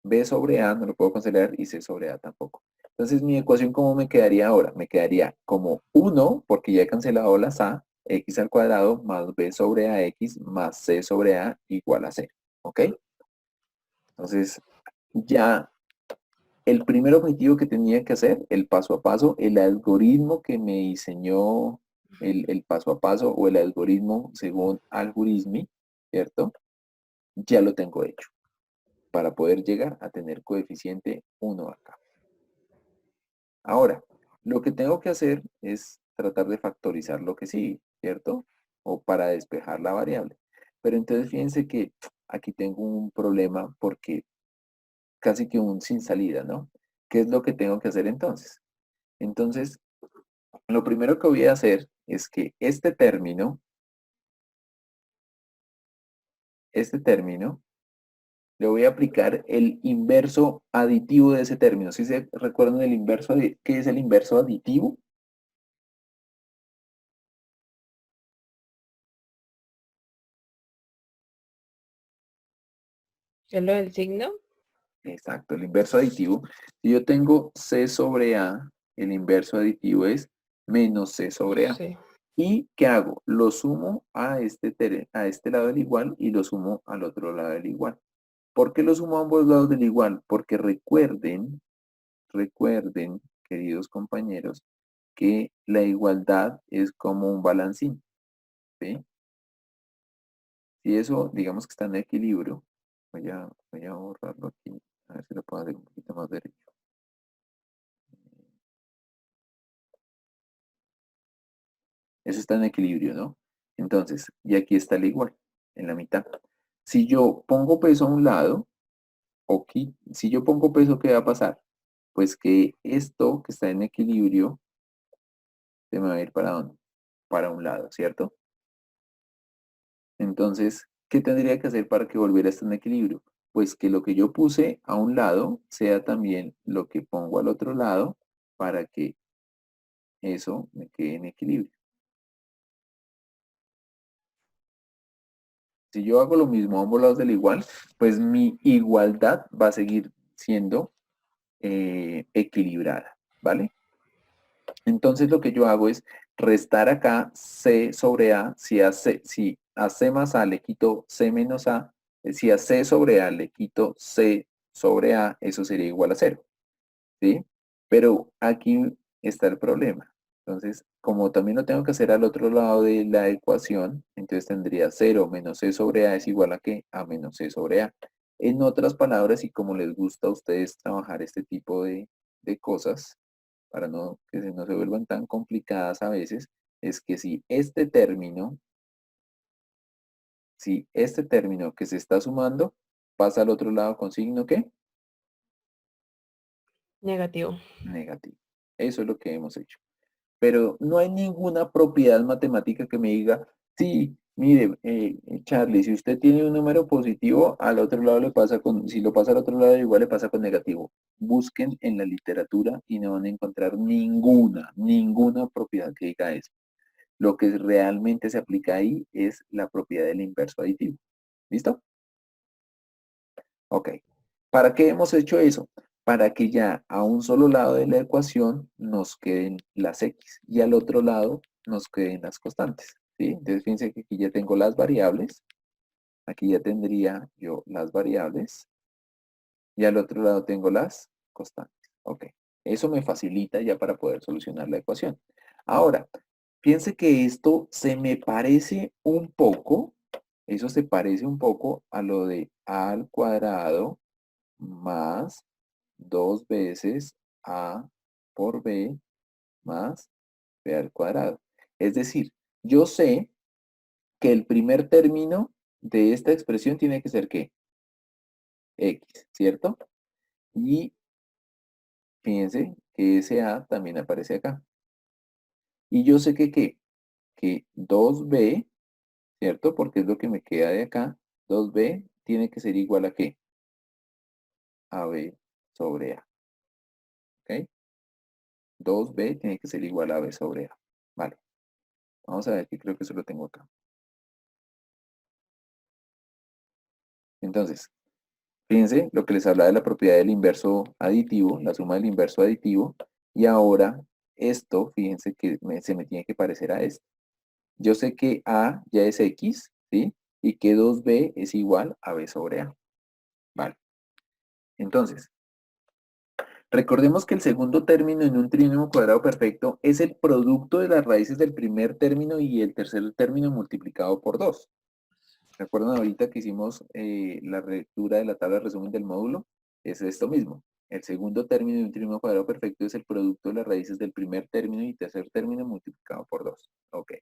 B sobre A no lo puedo cancelar y C sobre A tampoco. Entonces, mi ecuación, ¿cómo me quedaría ahora? Me quedaría como 1, porque ya he cancelado las A, x al cuadrado más b sobre ax más c sobre a igual a 0. ¿Ok? Entonces, ya el primer objetivo que tenía que hacer, el paso a paso, el algoritmo que me diseñó el paso a paso o el algoritmo según Algoritmi, ¿cierto? Ya lo tengo hecho para poder llegar a tener coeficiente 1 acá. Ahora, lo que tengo que hacer es tratar de factorizar lo que sigue, ¿cierto? O para despejar la variable. Pero entonces fíjense que aquí tengo un problema porque casi que un sin salida, ¿no? ¿Qué es lo que tengo que hacer entonces? Entonces, lo primero que voy a hacer es que este término, le voy a aplicar el inverso aditivo de ese término. ¿Sí se recuerdan el inverso, qué es el inverso aditivo? ¿Es lo del signo? Exacto, el inverso aditivo. Si yo tengo C sobre A, el inverso aditivo es menos C sobre A. Sí. ¿Y qué hago? Lo sumo a este lado del igual y lo sumo al otro lado del igual. ¿Por qué lo sumo a ambos lados del igual? Porque recuerden, queridos compañeros, que la igualdad es como un balancín, ¿sí? Si eso, digamos que está en equilibrio, voy a borrarlo aquí, a ver si lo puedo hacer un poquito más derecho. Eso está en equilibrio, ¿no? Entonces, y aquí está el igual, en la mitad. Si yo pongo peso a un lado, si yo pongo peso, ¿qué va a pasar? Pues que esto que está en equilibrio se me va a ir para dónde? Para un lado, ¿cierto? Entonces, ¿qué tendría que hacer para que volviera a estar en equilibrio? Pues que lo que yo puse a un lado sea también lo que pongo al otro lado para que eso me quede en equilibrio. Si yo hago lo mismo a ambos lados del igual, pues mi igualdad va a seguir siendo equilibrada, ¿vale? Entonces lo que yo hago es restar acá C sobre A. Si a C más A le quito C menos A, si a C sobre A le quito C sobre A, eso sería igual a 0, ¿sí? Pero aquí está el problema. Entonces, como también lo tengo que hacer al otro lado de la ecuación, entonces tendría 0 menos C sobre A es igual a ¿qué? A menos C sobre A. En otras palabras, y como les gusta a ustedes trabajar este tipo de cosas, para que no se vuelvan tan complicadas a veces, es que si este término que se está sumando pasa al otro lado con signo ¿qué? Negativo. Negativo. Eso es lo que hemos hecho. Pero no hay ninguna propiedad matemática que me diga, sí, mire, Charlie, si usted tiene un número positivo, al otro lado le pasa si lo pasa al otro lado, igual le pasa con negativo. Busquen en la literatura y no van a encontrar ninguna propiedad que diga eso. Lo que realmente se aplica ahí es la propiedad del inverso aditivo. ¿Listo? Ok. ¿Para qué hemos hecho eso? Para que ya a un solo lado de la ecuación nos queden las x y al otro lado nos queden las constantes. ¿Sí? Entonces fíjense que aquí ya tengo las variables. Aquí ya tendría yo las variables y al otro lado tengo las constantes. Ok. Eso me facilita ya para poder solucionar la ecuación. Ahora, fíjense que esto se me parece un poco, eso se parece un poco a lo de a al cuadrado más 2 veces a por b más b al cuadrado. Es decir, yo sé que el primer término de esta expresión tiene que ser ¿qué? X, ¿cierto? Y fíjense que ese a también aparece acá. Y yo sé que ¿qué? Que 2b, ¿cierto? Porque es lo que me queda de acá. 2b tiene que ser igual a ¿qué? A b sobre a. ¿Ok? 2b tiene que ser igual a b sobre a. Vale. Vamos a ver que creo que eso lo tengo acá. Entonces, fíjense lo que les hablaba de la propiedad del inverso aditivo, la suma del inverso aditivo. Y ahora esto, fíjense que se me tiene que parecer a esto. Yo sé que a ya es x, ¿sí? Y que 2b es igual a b sobre a. Vale. Entonces, recordemos que el segundo término en un trinómio cuadrado perfecto es el producto de las raíces del primer término y el tercer término multiplicado por 2. ¿Recuerdan ahorita que hicimos la lectura de la tabla de resumen del módulo? Es esto mismo. El segundo término de un trinómio cuadrado perfecto es el producto de las raíces del primer término y tercer término multiplicado por 2. Ok.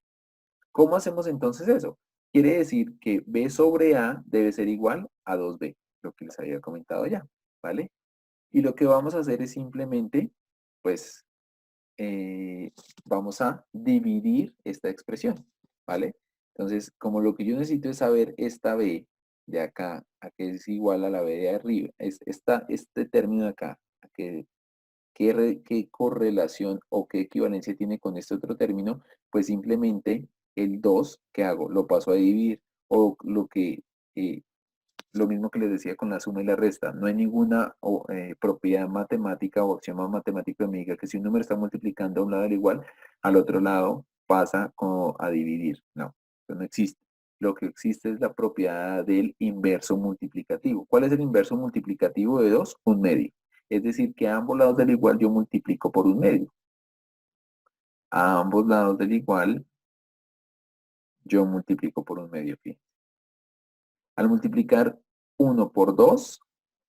¿Cómo hacemos entonces eso? Quiere decir que b sobre a debe ser igual a 2b, lo que les había comentado ya, ¿vale? Y lo que vamos a hacer es simplemente, pues, vamos a dividir esta expresión, ¿vale? Entonces, como lo que yo necesito es saber esta b de acá, a que es igual a la b de arriba, este término de acá, a qué correlación o qué equivalencia tiene con este otro término, pues simplemente el 2, ¿qué hago? Lo paso a dividir, o lo mismo que les decía con la suma y la resta. No hay ninguna propiedad matemática o axioma matemático que me diga que si un número está multiplicando a un lado al igual, al otro lado pasa como a dividir. No, eso no existe. Lo que existe es la propiedad del inverso multiplicativo. ¿Cuál es el inverso multiplicativo de 2? Un medio. Es decir, que a ambos lados del igual yo multiplico por un medio. A ambos lados del igual yo multiplico por un medio. Fíjense. Al multiplicar 1 por 2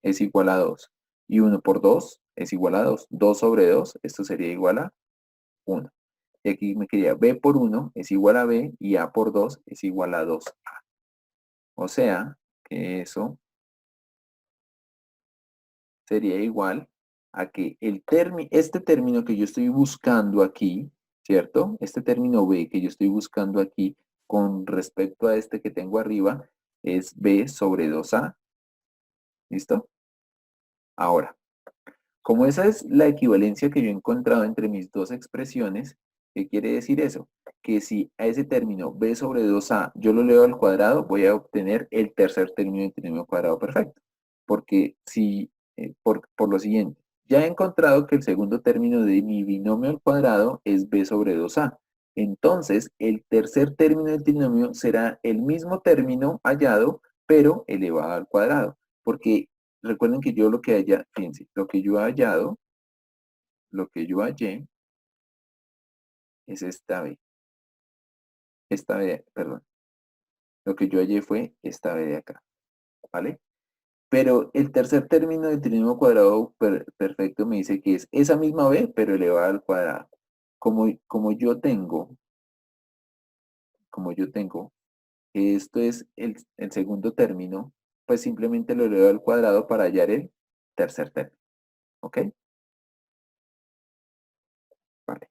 es igual a 2. Y 1 por 2 es igual a 2. 2 sobre 2, esto sería igual a 1. Y aquí me quería b por 1 es igual a b y a por 2 es igual a 2a. O sea, que eso sería igual a que este término que yo estoy buscando aquí, ¿cierto? Este término b que yo estoy buscando aquí con respecto a este que tengo arriba es b sobre 2a. ¿Listo? Ahora, como esa es la equivalencia que yo he encontrado entre mis dos expresiones, ¿qué quiere decir eso? Que si a ese término b sobre 2a yo lo leo al cuadrado, voy a obtener el tercer término del trinomio cuadrado perfecto. Porque si, por lo siguiente, ya he encontrado que el segundo término de mi binomio al cuadrado es b sobre 2a. Entonces, el tercer término del trinomio será el mismo término hallado, pero elevado al cuadrado. Porque recuerden que yo lo que haya, fíjense, lo que yo he hallado, lo que yo hallé es esta B, perdón. Lo que yo hallé fue esta B de acá, ¿vale? Pero el tercer término del trinomio cuadrado perfecto me dice que es esa misma B, pero elevada al cuadrado. Como yo tengo que esto es el segundo término, pues simplemente lo elevo al cuadrado para hallar el tercer término, ¿ok? Vale.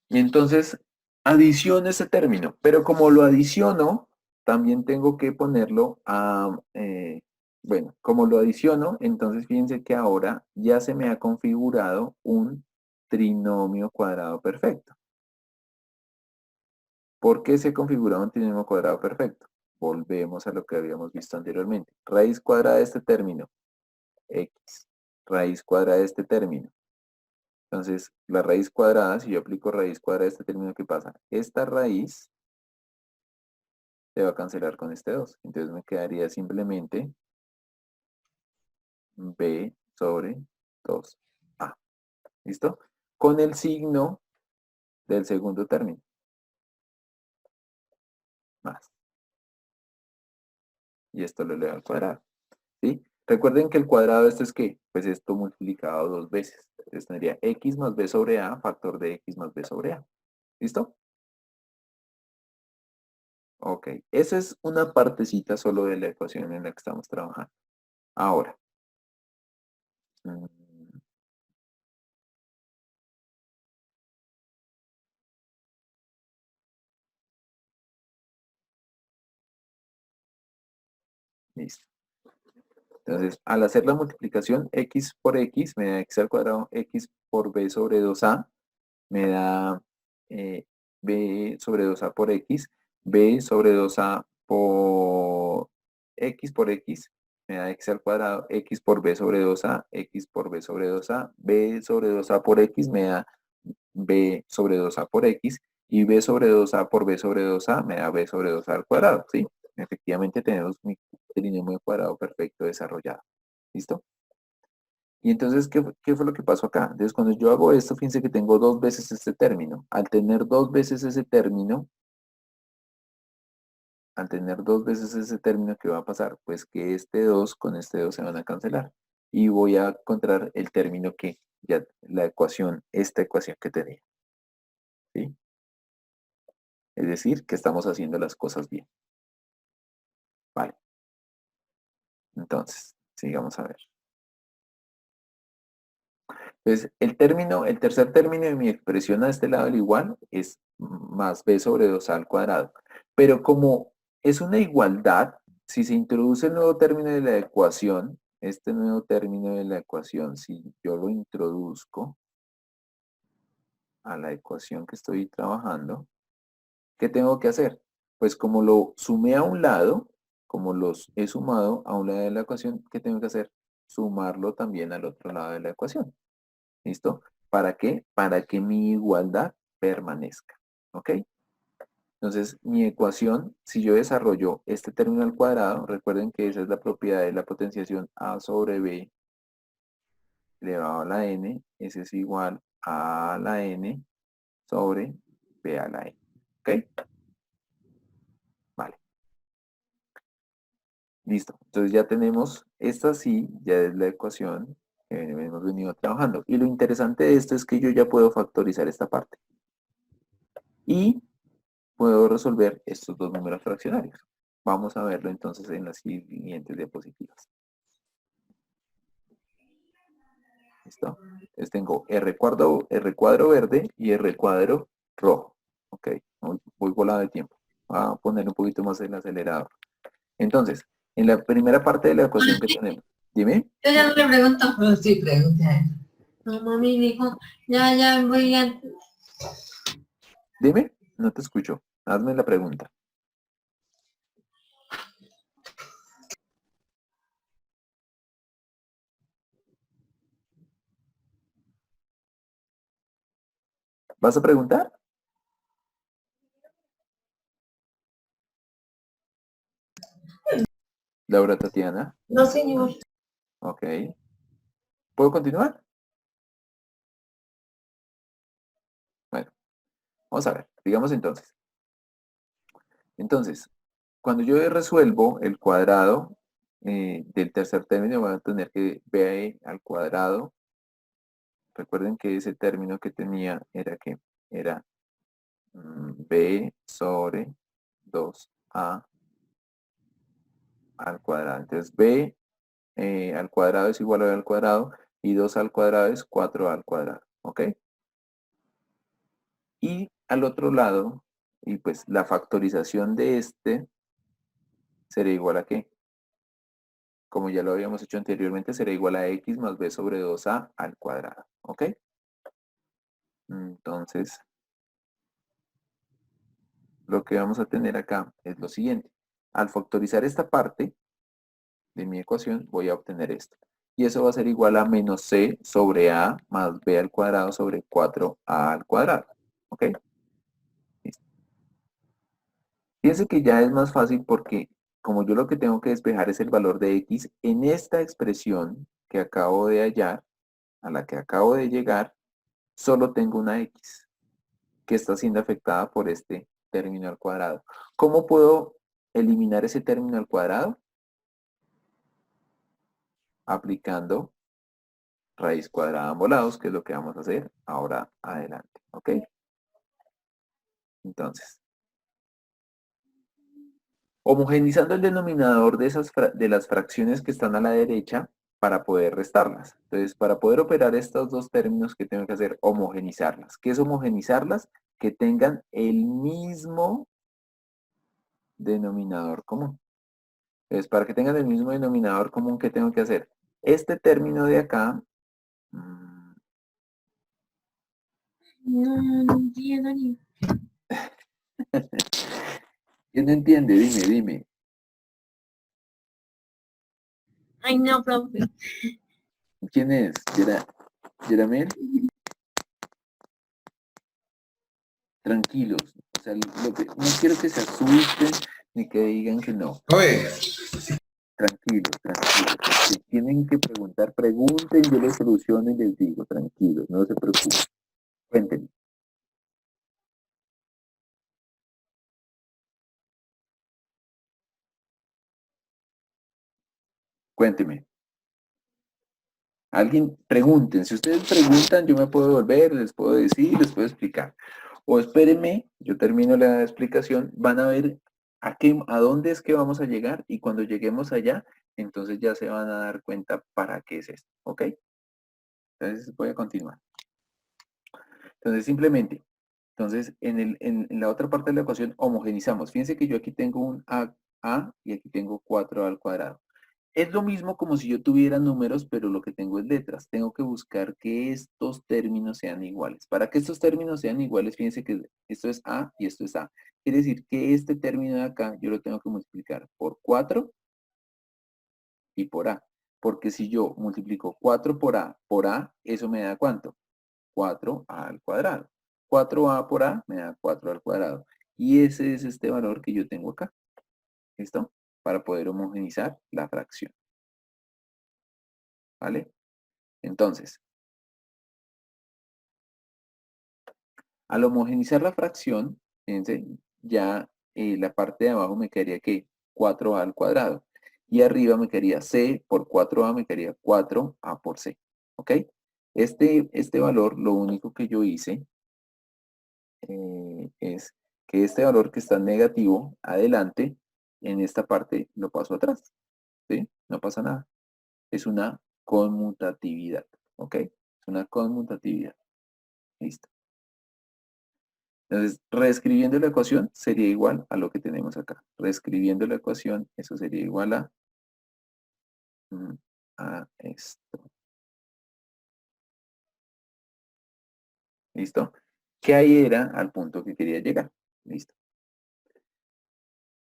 Y entonces adiciono ese término, pero como lo adiciono, también tengo que ponerlo a, bueno, como lo adiciono, entonces fíjense que ahora ya se me ha configurado un trinomio cuadrado perfecto. ¿Por qué se ha configurado un trinomio cuadrado perfecto? Volvemos a lo que habíamos visto anteriormente. Raíz cuadrada de este término, x. Raíz cuadrada de este término. Entonces, la raíz cuadrada, si yo aplico raíz cuadrada de este término, ¿qué pasa? Esta raíz se va a cancelar con este 2. Entonces me quedaría simplemente b sobre 2a. ¿Listo? Con el signo del segundo término. Más. Y esto lo eleva al cuadrado. ¿Sí? Recuerden que el cuadrado de esto es ¿qué? Pues esto multiplicado dos veces. Entonces tendría x más b sobre a, factor de x más b sobre a. ¿Listo? Ok. Esa es una partecita solo de la ecuación en la que estamos trabajando. Ahora. mm, Listo. Entonces, al hacer la multiplicación, x por x me da x al cuadrado, x por b sobre 2a, me da b sobre 2a por x, b sobre 2a por x, me da x al cuadrado, x por b sobre 2a, x por b sobre 2a, b sobre 2a por x me da b sobre 2a por x, y b sobre 2a por b sobre 2a me da b sobre 2a al cuadrado, ¿sí? Efectivamente tenemos mi trinomio cuadrado perfecto desarrollado. ¿Listo? Y entonces, ¿qué fue lo que pasó acá? Entonces, cuando yo hago esto, fíjense que tengo dos veces este término. Al tener dos veces ese término, ¿qué va a pasar? Pues que este 2 con este 2 se van a cancelar. Y voy a encontrar el término que ya, esta ecuación que tenía. ¿Sí? Es decir, que estamos haciendo las cosas bien. Vale. Entonces, sigamos a ver. Entonces, el tercer término de mi expresión a este lado del igual es más b sobre 2a al cuadrado. Pero como es una igualdad, si se introduce el nuevo término de la ecuación, este nuevo término de la ecuación, si yo lo introduzco a la ecuación que estoy trabajando, ¿qué tengo que hacer? Pues como lo sumé a un lado, como los he sumado a un lado de la ecuación, ¿qué tengo que hacer? Sumarlo también al otro lado de la ecuación. ¿Listo? ¿Para qué? Para que mi igualdad permanezca. ¿Ok? Entonces, mi ecuación, si yo desarrollo este término al cuadrado, recuerden que esa es la propiedad de la potenciación a sobre b elevado a la n, ese es igual a la n sobre b a la n. ¿Ok? Vale. Listo. Entonces ya tenemos, esta sí, ya es la ecuación que hemos venido trabajando. Y lo interesante de esto es que yo ya puedo factorizar esta parte. Y puedo resolver estos dos números fraccionarios. Vamos a verlo entonces en las siguientes diapositivas. ¿Listo? Entonces tengo R cuadro verde y R cuadro rojo. Ok, voy volado de tiempo. Voy a poner un poquito más el acelerador. Entonces, en la primera parte de la ecuación que tenemos, dime. Yo ya no le pregunto. No, sí, pregunté a él. No, mami dijo, ya voy a... Dime, no te escucho. Hazme la pregunta. ¿Vas a preguntar? Laura Tatiana. No, señor. Ok. ¿Puedo continuar? Bueno, vamos a ver. Digamos entonces. Entonces, cuando yo resuelvo el cuadrado del tercer término, voy a tener que b al cuadrado. Recuerden que ese término que tenía era que era b sobre 2a al cuadrado. Entonces, b al cuadrado es igual a b al cuadrado y 2 al cuadrado es 4 al cuadrado. ¿Ok? Y al otro lado, y pues la factorización de este sería igual a ¿qué? Como ya lo habíamos hecho anteriormente, será igual a x más b sobre 2a al cuadrado. ¿Ok? Entonces, lo que vamos a tener acá es lo siguiente. Al factorizar esta parte de mi ecuación, voy a obtener esto. Y eso va a ser igual a menos c sobre a más b al cuadrado sobre 4a al cuadrado. ¿Ok? Listo. Fíjense que ya es más fácil porque como yo lo que tengo que despejar es el valor de x, en esta expresión que acabo de hallar, a la que acabo de llegar, solo tengo una x que está siendo afectada por este término al cuadrado. ¿Cómo puedo eliminar ese término al cuadrado? Aplicando raíz cuadrada a ambos lados, que es lo que vamos a hacer ahora adelante. ¿Ok? Entonces, homogeneizando el denominador de las fracciones que están a la derecha para poder restarlas. Entonces, para poder operar estos dos términos, ¿qué tengo que hacer? Homogeneizarlas. ¿Qué es homogeneizarlas? Que tengan el mismo denominador común. Entonces, para que tengan el mismo denominador común, ¿qué tengo que hacer? Este término de acá, No entiendo ni... ¿quién no entiende? Dime. Ay, no, profe. ¿Quién es? ¿Yeramel? Tranquilos. O sea, no quiero que se asusten ni que digan que no. Oye, Tranquilos. Si tienen que preguntar, pregunten, yo les soluciono y les digo, tranquilos, no se preocupen. Cuéntenme. Cuéntenme. Alguien pregunten. Si ustedes preguntan, yo me puedo volver, les puedo decir, les puedo explicar. O espérenme, yo termino la explicación, van a ver a dónde es que vamos a llegar y cuando lleguemos allá, entonces ya se van a dar cuenta para qué es esto. ¿Ok? Entonces voy a continuar. Entonces simplemente, en la otra parte de la ecuación homogenizamos. Fíjense que yo aquí tengo un a y aquí tengo 4a al cuadrado. Es lo mismo como si yo tuviera números, pero lo que tengo es letras. Tengo que buscar que estos términos sean iguales. Para que estos términos sean iguales, fíjense que esto es A y esto es A. Quiere decir que este término de acá yo lo tengo que multiplicar por 4 y por A. Porque si yo multiplico 4 por A, eso me da ¿cuánto? 4A al cuadrado. 4A por A me da 4 al cuadrado. Y ese es este valor que yo tengo acá. ¿Listo? Para poder homogenizar la fracción. ¿Vale? Entonces, al homogenizar la fracción, fíjense, ya la parte de abajo me quedaría que 4a al cuadrado. Y arriba me quedaría c por 4a, me quedaría 4a por c. ¿ok? Este valor, lo único que yo hice es que este valor que está negativo adelante, en esta parte lo paso atrás, ¿sí? No pasa nada. Es una conmutatividad, ¿ok? Es una conmutatividad. Listo. Entonces, reescribiendo la ecuación sería igual a lo que tenemos acá. Reescribiendo la ecuación, eso sería igual a esto. ¿Listo? Que ahí era al punto que quería llegar. Listo.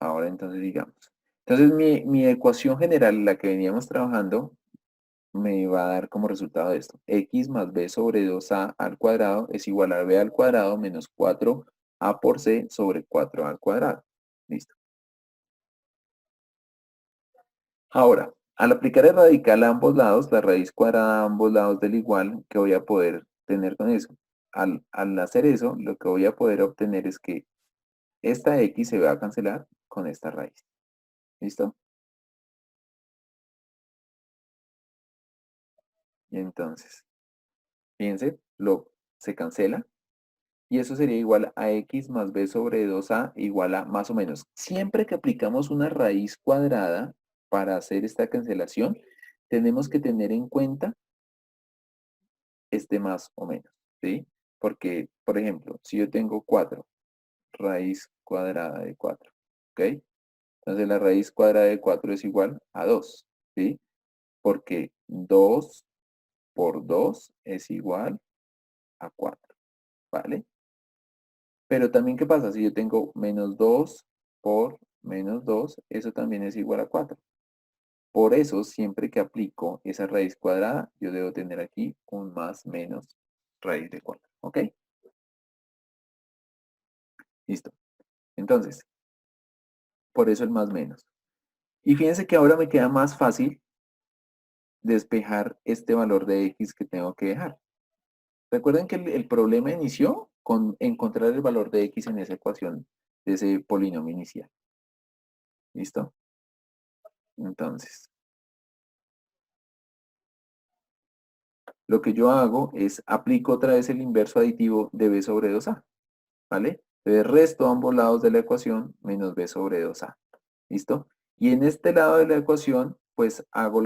Ahora entonces digamos. Entonces mi ecuación general, la que veníamos trabajando, me va a dar como resultado esto. X más b sobre 2a al cuadrado es igual a b al cuadrado menos 4a por c sobre 4a al cuadrado. Listo. Ahora, al aplicar el radical a ambos lados, la raíz cuadrada a ambos lados del igual, ¿qué voy a poder tener con eso? Al hacer eso, lo que voy a poder obtener es que esta x se va a cancelar con esta raíz. ¿Listo? Y entonces, fíjense, se cancela. Y eso sería igual a x más b sobre 2a igual a más o menos. Siempre que aplicamos una raíz cuadrada para hacer esta cancelación, tenemos que tener en cuenta este más o menos, ¿sí? Porque, por ejemplo, si yo tengo 4, raíz cuadrada de 4, ¿ok? Entonces la raíz cuadrada de 4 es igual a 2, ¿sí? Porque 2 por 2 es igual a 4, ¿vale? Pero también, ¿qué pasa? Si yo tengo menos 2 por menos 2, eso también es igual a 4. Por eso, siempre que aplico esa raíz cuadrada, yo debo tener aquí un más menos raíz de 4, ¿ok? Listo. Entonces, por eso el más menos. Y fíjense que ahora me queda más fácil despejar este valor de x que tengo que dejar. Recuerden que el problema inició con encontrar el valor de x en esa ecuación de ese polinomio inicial. ¿Listo? Entonces, lo que yo hago es aplico otra vez el inverso aditivo de b sobre 2a. ¿Vale? Entonces resto ambos lados de la ecuación menos b sobre 2a. ¿Listo? Y en este lado de la ecuación, pues hago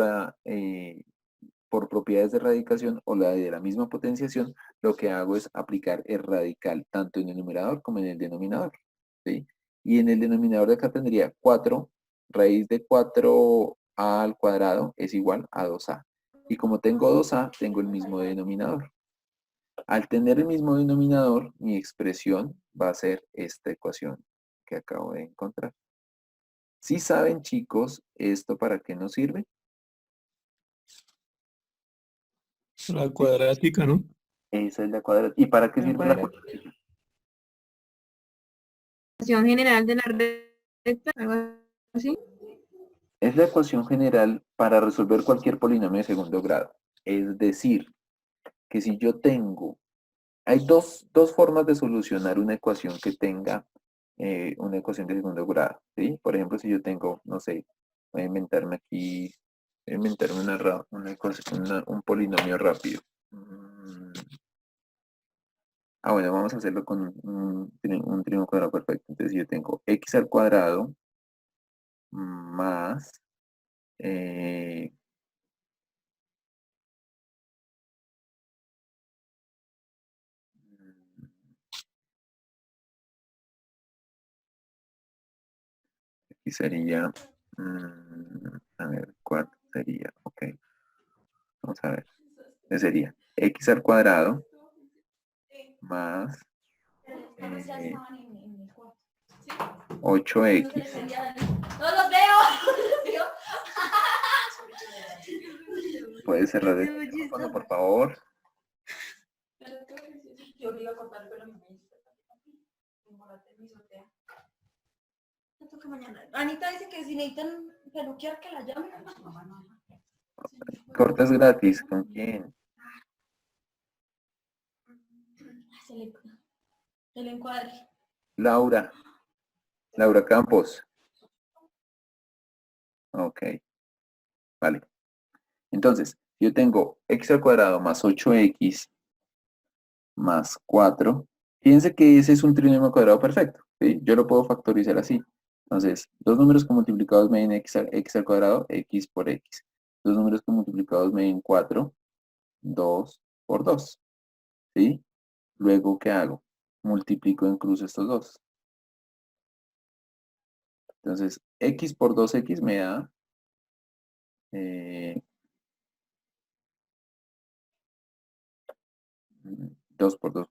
por propiedades de radicación o la de la misma potenciación, lo que hago es aplicar el radical tanto en el numerador como en el denominador. ¿Sí? Y en el denominador de acá tendría 4, raíz de 4a al cuadrado es igual a 2a. Y como tengo 2a, tengo el mismo denominador. Al tener el mismo denominador, mi expresión va a ser esta ecuación que acabo de encontrar. ¿Sí saben, chicos, esto para qué nos sirve? La cuadrática, ¿no? Esa es la cuadrática. ¿Y para qué La sirve la cuadrática. cuadrática? Ecuación general de la recta, algo así. Es la ecuación general para resolver cualquier polinomio de segundo grado. Es decir, que si yo tengo... Hay dos formas de solucionar una ecuación que tenga una ecuación de segundo grado. ¿Sí? Por ejemplo, si yo tengo, no sé, voy a inventarme aquí, voy a inventarme una ecuación, un polinomio rápido. Bueno, vamos a hacerlo con un triángulo cuadrado perfecto. Entonces yo tengo x al cuadrado más aquí sería, a ver, ¿cuál sería? Ok, vamos a ver. Entonces sería x al cuadrado más 8x. ¡No los veo! ¿Puedes cerrar el micrófono, por favor? Yo le iba a contar, pero me toca mañana. Anita dice que si necesitan peluquear que la llamen. Cortes gratis, ¿con quién? Se le encuadre. Laura. Laura Campos. Ok, vale. Entonces, yo tengo x al cuadrado más 8x más 4. Fíjense que ese es un trinomio cuadrado perfecto, ¿sí? Yo lo puedo factorizar así. Entonces, dos números que multiplicados me den x al cuadrado, x por x. Dos números que multiplicados me den 4, 2 por 2, ¿sí? Luego, ¿qué hago? Multiplico en cruz estos dos. Entonces, x por 2x me da 2 por 2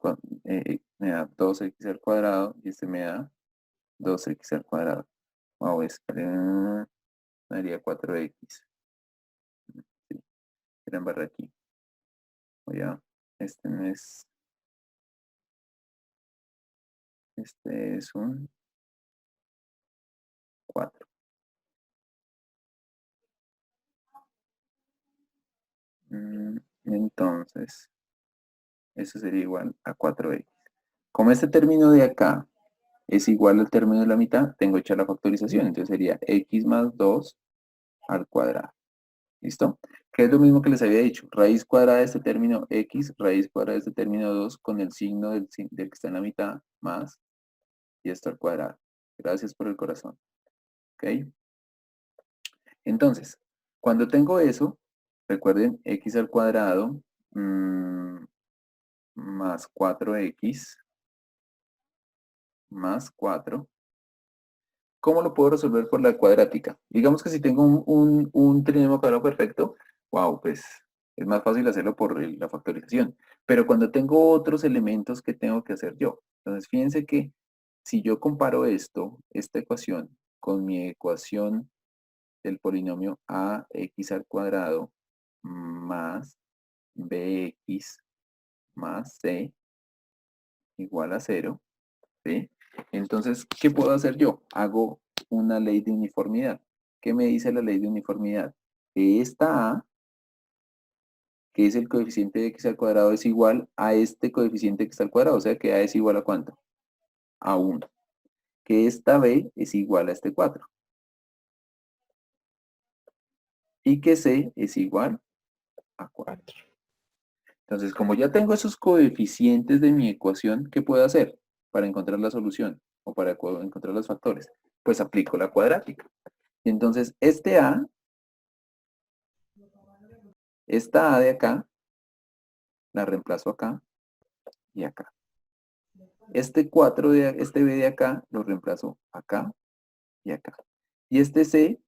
me da 2x al cuadrado y este me da 2x al cuadrado. Wow, me daría 4x. Sí, era en barra aquí. Este no es. Este es un 4. Entonces, eso sería igual a 4x. Como este término de acá es igual al término de la mitad, tengo hecha la factorización. Entonces sería x más 2 al cuadrado. ¿Listo? Que es lo mismo que les había dicho. Raíz cuadrada de este término x, raíz cuadrada de este término 2 con el signo del que está en la mitad más y esto al cuadrado. Gracias por el corazón. ¿Ok? Entonces, cuando tengo eso, recuerden x al cuadrado más 4x más 4. ¿Cómo lo puedo resolver por la cuadrática? Digamos que si tengo un trinomio cuadrado perfecto, wow, pues es más fácil hacerlo por la factorización. Pero cuando tengo otros elementos que tengo que hacer yo. Entonces, fíjense que si yo comparo esta ecuación, con mi ecuación del polinomio ax al cuadrado más bx más c igual a 0, ¿sí? Entonces, ¿qué puedo hacer yo? Hago una ley de uniformidad. ¿Qué me dice la ley de uniformidad? Que esta a, que es el coeficiente de x al cuadrado, es igual a este coeficiente de x al cuadrado. O sea que a es igual a ¿cuánto? A 1. Que esta b es igual a este 4. Y que c es igual a 4. Entonces, como ya tengo esos coeficientes de mi ecuación, ¿qué puedo hacer para encontrar la solución o para encontrar los factores? Pues aplico la cuadrática. Entonces, esta A de acá, la reemplazo acá y acá. Este B de acá, lo reemplazo acá y acá. Y este C,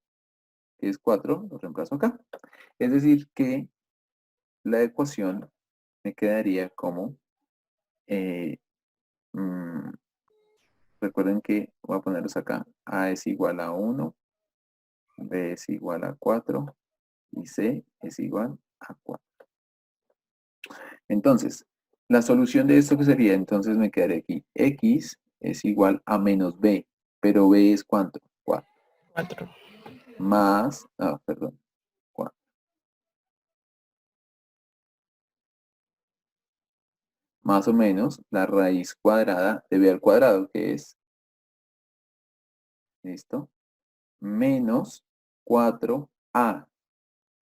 que es 4, lo reemplazo acá. Es decir, que la ecuación me quedaría como, eh, mm, recuerden que voy a ponerlos acá, A es igual a 1, B es igual a 4 y C es igual a 4. Entonces, la solución de esto que sería, entonces me quedaría aquí, X es igual a menos B, pero B es ¿cuánto? 4. 4. Más, perdón, 4. Más o menos la raíz cuadrada de B al cuadrado, que es, ¿listo? Menos 4A,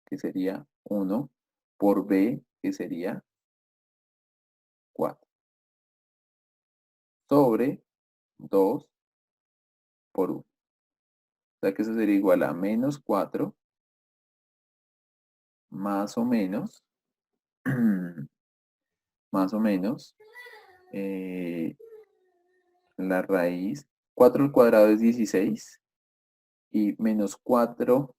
que sería 1, por B, que sería 4. Sobre 2 por 1. O sea que eso sería igual a menos 4, más o menos, más o menos, la raíz, 4 al cuadrado es 16, y menos 4,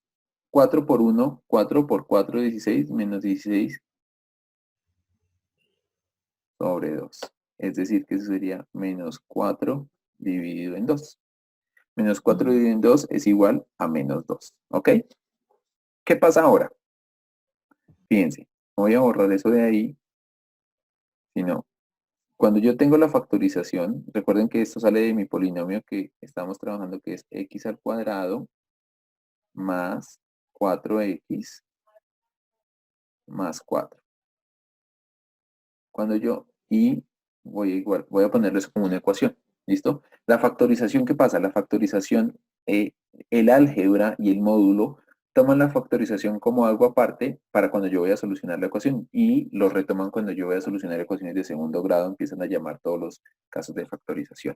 4 por 1, 4 por 4, 16, menos 16 sobre 2. Es decir, que eso sería menos 4 dividido en 2. Menos 4 dividido en 2 es igual a menos 2. ¿Ok? ¿Qué pasa ahora? Fíjense, no voy a borrar eso de ahí, sino cuando yo tengo la factorización, recuerden que esto sale de mi polinomio que estamos trabajando, que es x al cuadrado más 4x más 4. Cuando voy a ponerlo eso como una ecuación, ¿listo? La factorización, ¿qué pasa? La factorización, el álgebra y el módulo toman la factorización como algo aparte para cuando yo voy a solucionar la ecuación y lo retoman cuando yo voy a solucionar ecuaciones de segundo grado, empiezan a llamar todos los casos de factorización.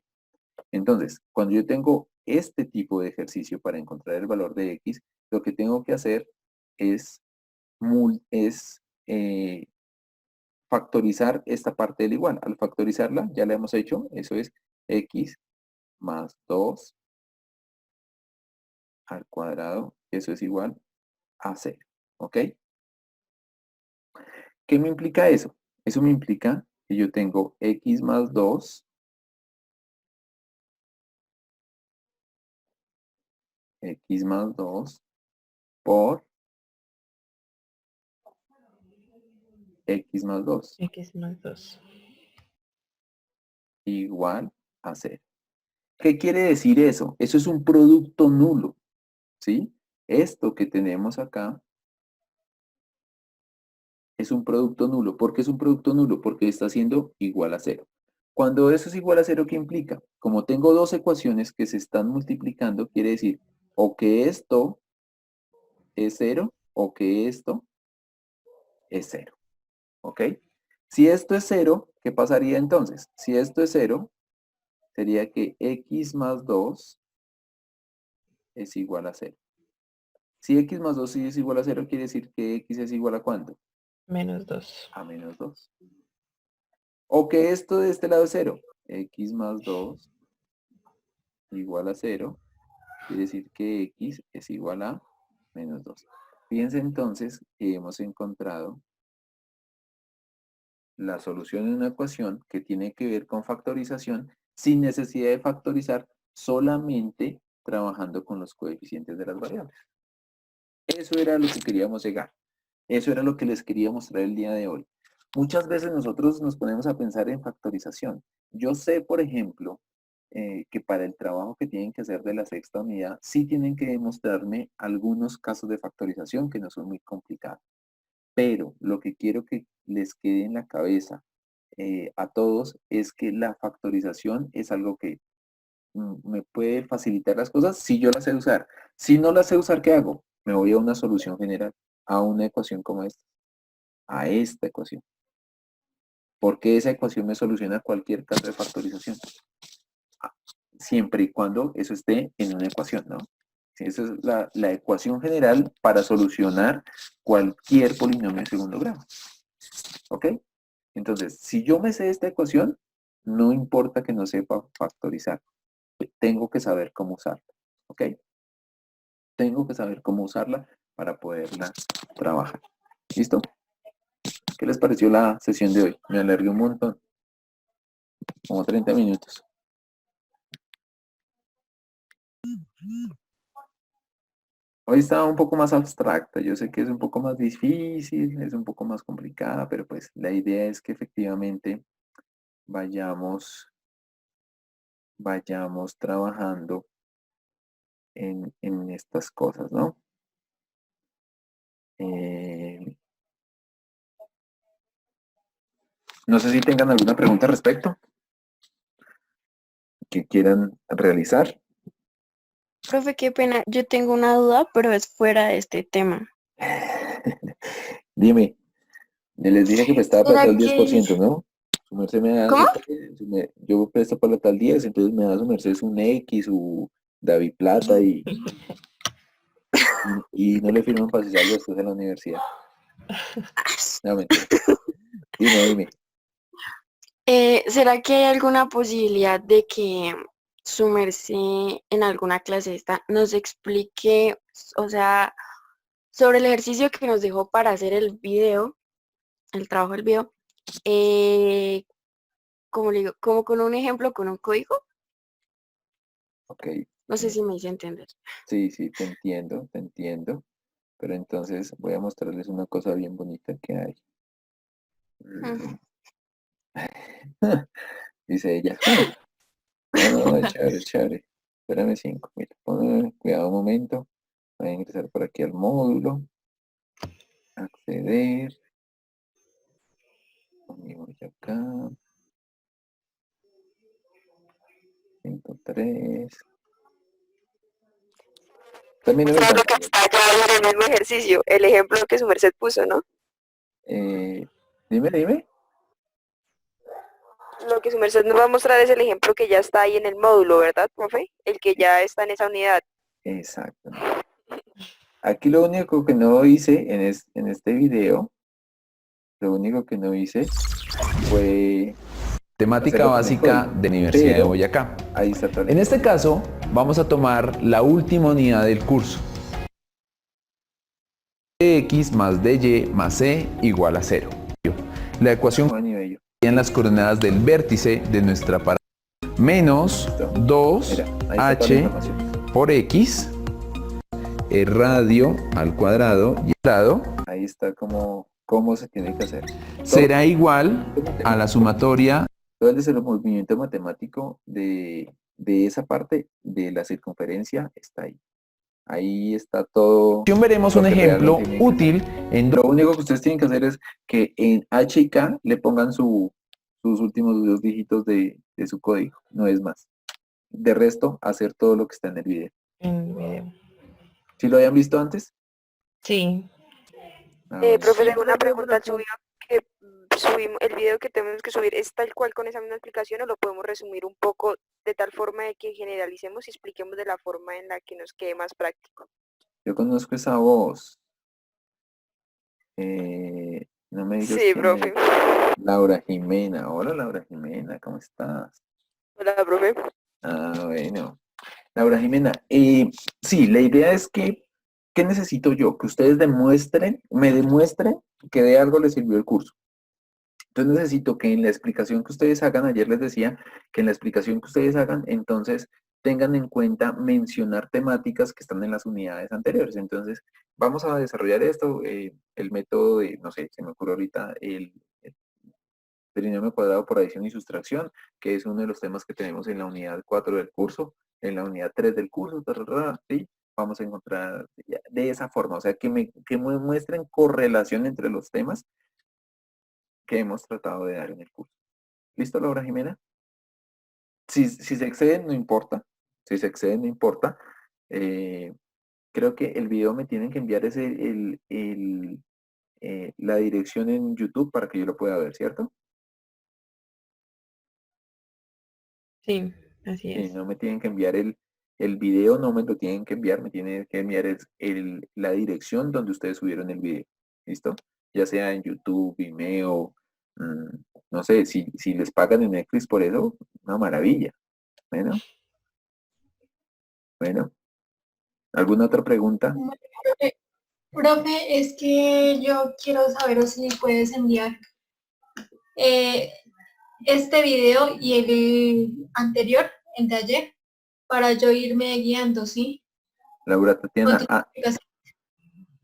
Entonces, cuando yo tengo este tipo de ejercicio para encontrar el valor de x, lo que tengo que hacer es, factorizar esta parte del igual. Al factorizarla, ya la hemos hecho, eso es x más 2 al cuadrado, eso es igual a 0, ¿ok? ¿Qué me implica eso? Eso me implica que yo tengo x más 2, x más 2 por x más 2 X más 2. igual a 0. ¿Qué quiere decir eso? Eso es un producto nulo, ¿sí? Esto que tenemos acá es un producto nulo. ¿Por qué es un producto nulo? Porque está siendo igual a 0. Cuando eso es igual a 0, ¿qué implica? Como tengo dos ecuaciones que se están multiplicando, quiere decir o que esto es 0 o que esto es 0, ¿ok? Si esto es 0, ¿qué pasaría entonces? Si esto es 0, sería que x más 2 es igual a 0. Si x más 2 sí es igual a 0, quiere decir que x es igual a ¿cuánto? Menos 2. A menos 2. O que esto de este lado es 0. X más 2 igual a 0. Quiere decir que x es igual a menos 2. Fíjense entonces que hemos encontrado la solución de una ecuación que tiene que ver con factorización sin necesidad de factorizar, solamente trabajando con los coeficientes de las variables. Eso era lo que queríamos llegar. Eso era lo que les quería mostrar el día de hoy. Muchas veces nosotros nos ponemos a pensar en factorización. Yo sé, por ejemplo, que para el trabajo que tienen que hacer de la sexta unidad, sí tienen que demostrarme algunos casos de factorización que no son muy complicados. Pero lo que quiero que les quede en la cabeza a todos es que la factorización es algo que me puede facilitar las cosas si yo las sé usar. Si no las sé usar, ¿qué hago? Me voy a una solución general, a una ecuación como esta, a esta ecuación. Porque esa ecuación me soluciona cualquier caso de factorización. Siempre y cuando eso esté en una ecuación, ¿no? Esa es la ecuación general para solucionar cualquier polinomio de segundo grado. ¿Ok? Entonces, si yo me sé esta ecuación, no importa que no sepa factorizar. Tengo que saber cómo usarla. ¿Ok? Tengo que saber cómo usarla para poderla trabajar. ¿Listo? ¿Qué les pareció la sesión de hoy? Me alargué un montón. Como 30 minutos. Hoy estaba un poco más abstracta. Yo sé que es un poco más difícil, es un poco más complicada, pero pues la idea es que efectivamente vayamos trabajando en estas cosas, ¿no? No sé si tengan alguna pregunta al respecto que quieran realizar. Profe, qué pena. Yo tengo una duda, pero es fuera de este tema. Dime, les dije que prestaba plata ¿Será al que... 10%, ¿no? Su merced me da, ¿Cómo? yo presto plata al 10, entonces me da su merced un X, su David Plata y no le firman para algo después en la universidad. No, mentira. Dime. ¿Será que hay alguna posibilidad de que su merced en alguna clase esta nos explique, o sea, sobre el ejercicio que nos dejó para hacer el video, el trabajo del video, eh, como le digo, como con un ejemplo, con un código? Ok. No sé si me hice entender. Sí, te entiendo. Pero entonces voy a mostrarles una cosa bien bonita que hay. Ujú. Dice ella. No, chévere. Espérame 5. Mira, cuidado un momento. Voy a ingresar por aquí al módulo. Acceder. Voy acá. 103. También en el Claro banco. que está ya en el mismo ejercicio, el ejemplo que su merced puso, ¿no? Dime. Lo que su merced nos va a mostrar es el ejemplo que ya está ahí en el módulo, ¿verdad, profe? El que ya está en esa unidad. Exacto. Aquí lo único que no hice en este video, lo único que no hice fue Temática hacerlo con el básica código, de Universidad de pero Boyacá. ahí está toda la En este información. caso, vamos a tomar la última unidad del curso. X más dy más c igual a 0. La ecuación Juan y Bello. en las coordenadas del vértice de nuestra parábola. Menos Listo. 2 Mira, ahí está toda la h información. por x, el radio al cuadrado y el lado Ahí está cómo se tiene que hacer. será igual a la sumatoria. Todo el movimiento matemático de esa parte de la circunferencia está ahí. Ahí está todo. Veremos lo un que ejemplo realmente tienen que útil en Lo único que ustedes tienen que hacer es que en H y K le pongan sus últimos 2 dígitos de su código, no es más. De resto, hacer todo lo que está en el video. En el video. ¿Sí lo habían visto antes? Sí. Bueno. Profe, tengo una pregunta. El video que tenemos que subir es tal cual con esa misma explicación o lo podemos resumir un poco de tal forma de que generalicemos y expliquemos de la forma en la que nos quede más práctico. Yo conozco esa voz. No me digas Sí, quién profe. es. Laura Jimena. Hola, Laura Jimena, ¿cómo estás? Hola, profe. Bueno. Laura Jimena, sí, la idea es ¿qué necesito yo? Que ustedes me demuestren que de algo les sirvió el curso. Entonces necesito que en la explicación que ustedes hagan, ayer les decía que en la explicación que ustedes hagan, entonces tengan en cuenta mencionar temáticas que están en las unidades anteriores. Entonces, vamos a desarrollar esto, el método de, no sé, se me ocurre ahorita el trinomio cuadrado por adición y sustracción, que es uno de los temas que tenemos en la unidad 4 del curso, en la unidad 3 del curso, ¿sí? Vamos a encontrar de esa forma, o sea, que me muestren correlación entre los temas que hemos tratado de dar en el curso. ¿Listo, Laura Jimena? Si se exceden, no importa. Si se exceden, no importa. Creo que el video me tienen que enviar la dirección en YouTube para que yo lo pueda ver, ¿cierto? Sí, así Sí, es. no me tienen que enviar el video, no me lo tienen que enviar, me tienen que enviar la dirección donde ustedes subieron el video. ¿Listo? Ya sea en YouTube, Vimeo, no sé, si les pagan en Netflix por eso, una maravilla. Bueno. ¿Alguna otra pregunta? Profe, es que yo quiero saber si puedes enviar eh, este video y el anterior, el de ayer, para yo irme guiando, ¿sí? Laura Con Tatiana, tus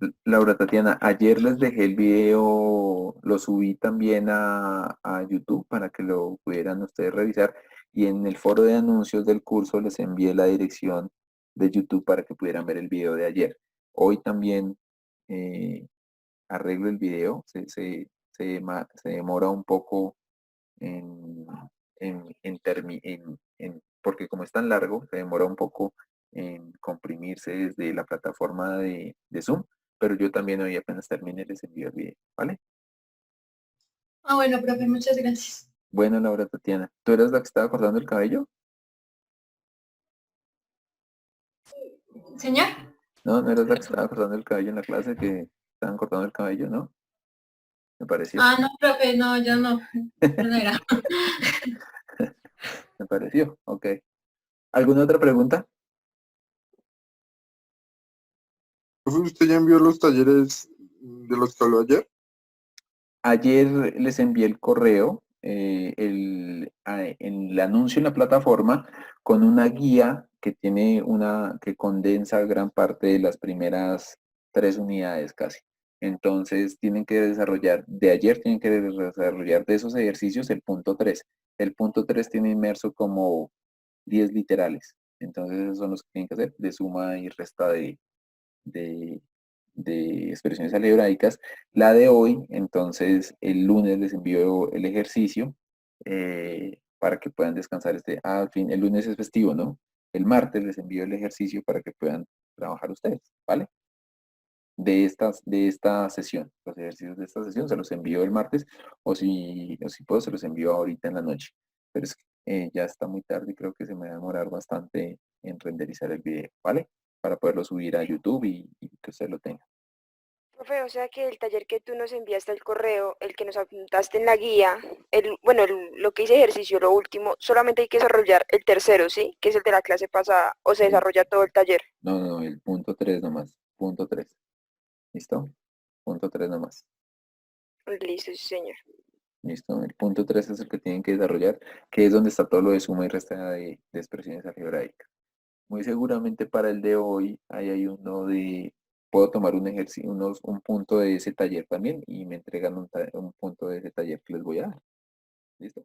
explicaciones. ayer les dejé el video, lo subí también a YouTube para que lo pudieran ustedes revisar y en el foro de anuncios del curso les envié la dirección de YouTube para que pudieran ver el video de ayer. Hoy también arreglo el video, se demora un poco en, porque como es tan largo, se demora un poco en comprimirse desde la plataforma de Zoom, pero yo también hoy apenas termine les envío el video, ¿vale? Ah, bueno, profe, muchas gracias. Bueno, Laura Tatiana, ¿tú eres la que estaba cortando el cabello? Señor. No, no eres la que estaba cortando el cabello en la clase que estaban cortando el cabello, ¿no? Me pareció. Ah, no, profe, no, yo no. No era. Me pareció, ok. ¿Alguna otra pregunta? Profe, ¿usted ya envió los talleres de los que habló ayer? Ayer les envié el correo, en el anuncio en la plataforma, con una guía que que condensa gran parte de las primeras 3 unidades casi. Entonces de ayer tienen que desarrollar de esos ejercicios el punto 3. El punto 3 tiene inmerso como 10 literales. Entonces esos son los que tienen que hacer de suma y resta de, de expresiones algebraicas. La de hoy, entonces, el lunes les envío el ejercicio para que puedan descansar al fin, el lunes es festivo, ¿no? El martes les envío el ejercicio para que puedan trabajar ustedes, ¿vale? De esta sesión, los ejercicios de esta sesión se los envío el martes o si puedo se los envío ahorita en la noche, pero es que ya está muy tarde y creo que se me va a demorar bastante en renderizar el video, ¿vale? Para poderlo subir a YouTube y que usted lo tenga. Profe, o sea que el taller que tú nos enviaste al correo, el que nos apuntaste en la guía, bueno, lo que hice ejercicio, lo último, solamente hay que desarrollar el tercero, ¿sí? Que es el de la clase pasada, o se desarrolla todo el taller. No, el punto 3 nomás, punto 3. ¿Listo? Punto 3 nomás. Listo, sí, señor. ¿Listo? El punto 3 es el que tienen que desarrollar, que es donde está todo lo de suma y resta de expresiones algebraicas. Muy seguramente para el de hoy ahí hay uno de, puedo tomar un ejercicio, un punto de ese taller también y me entregan un punto de ese taller que les voy a dar. ¿Listo?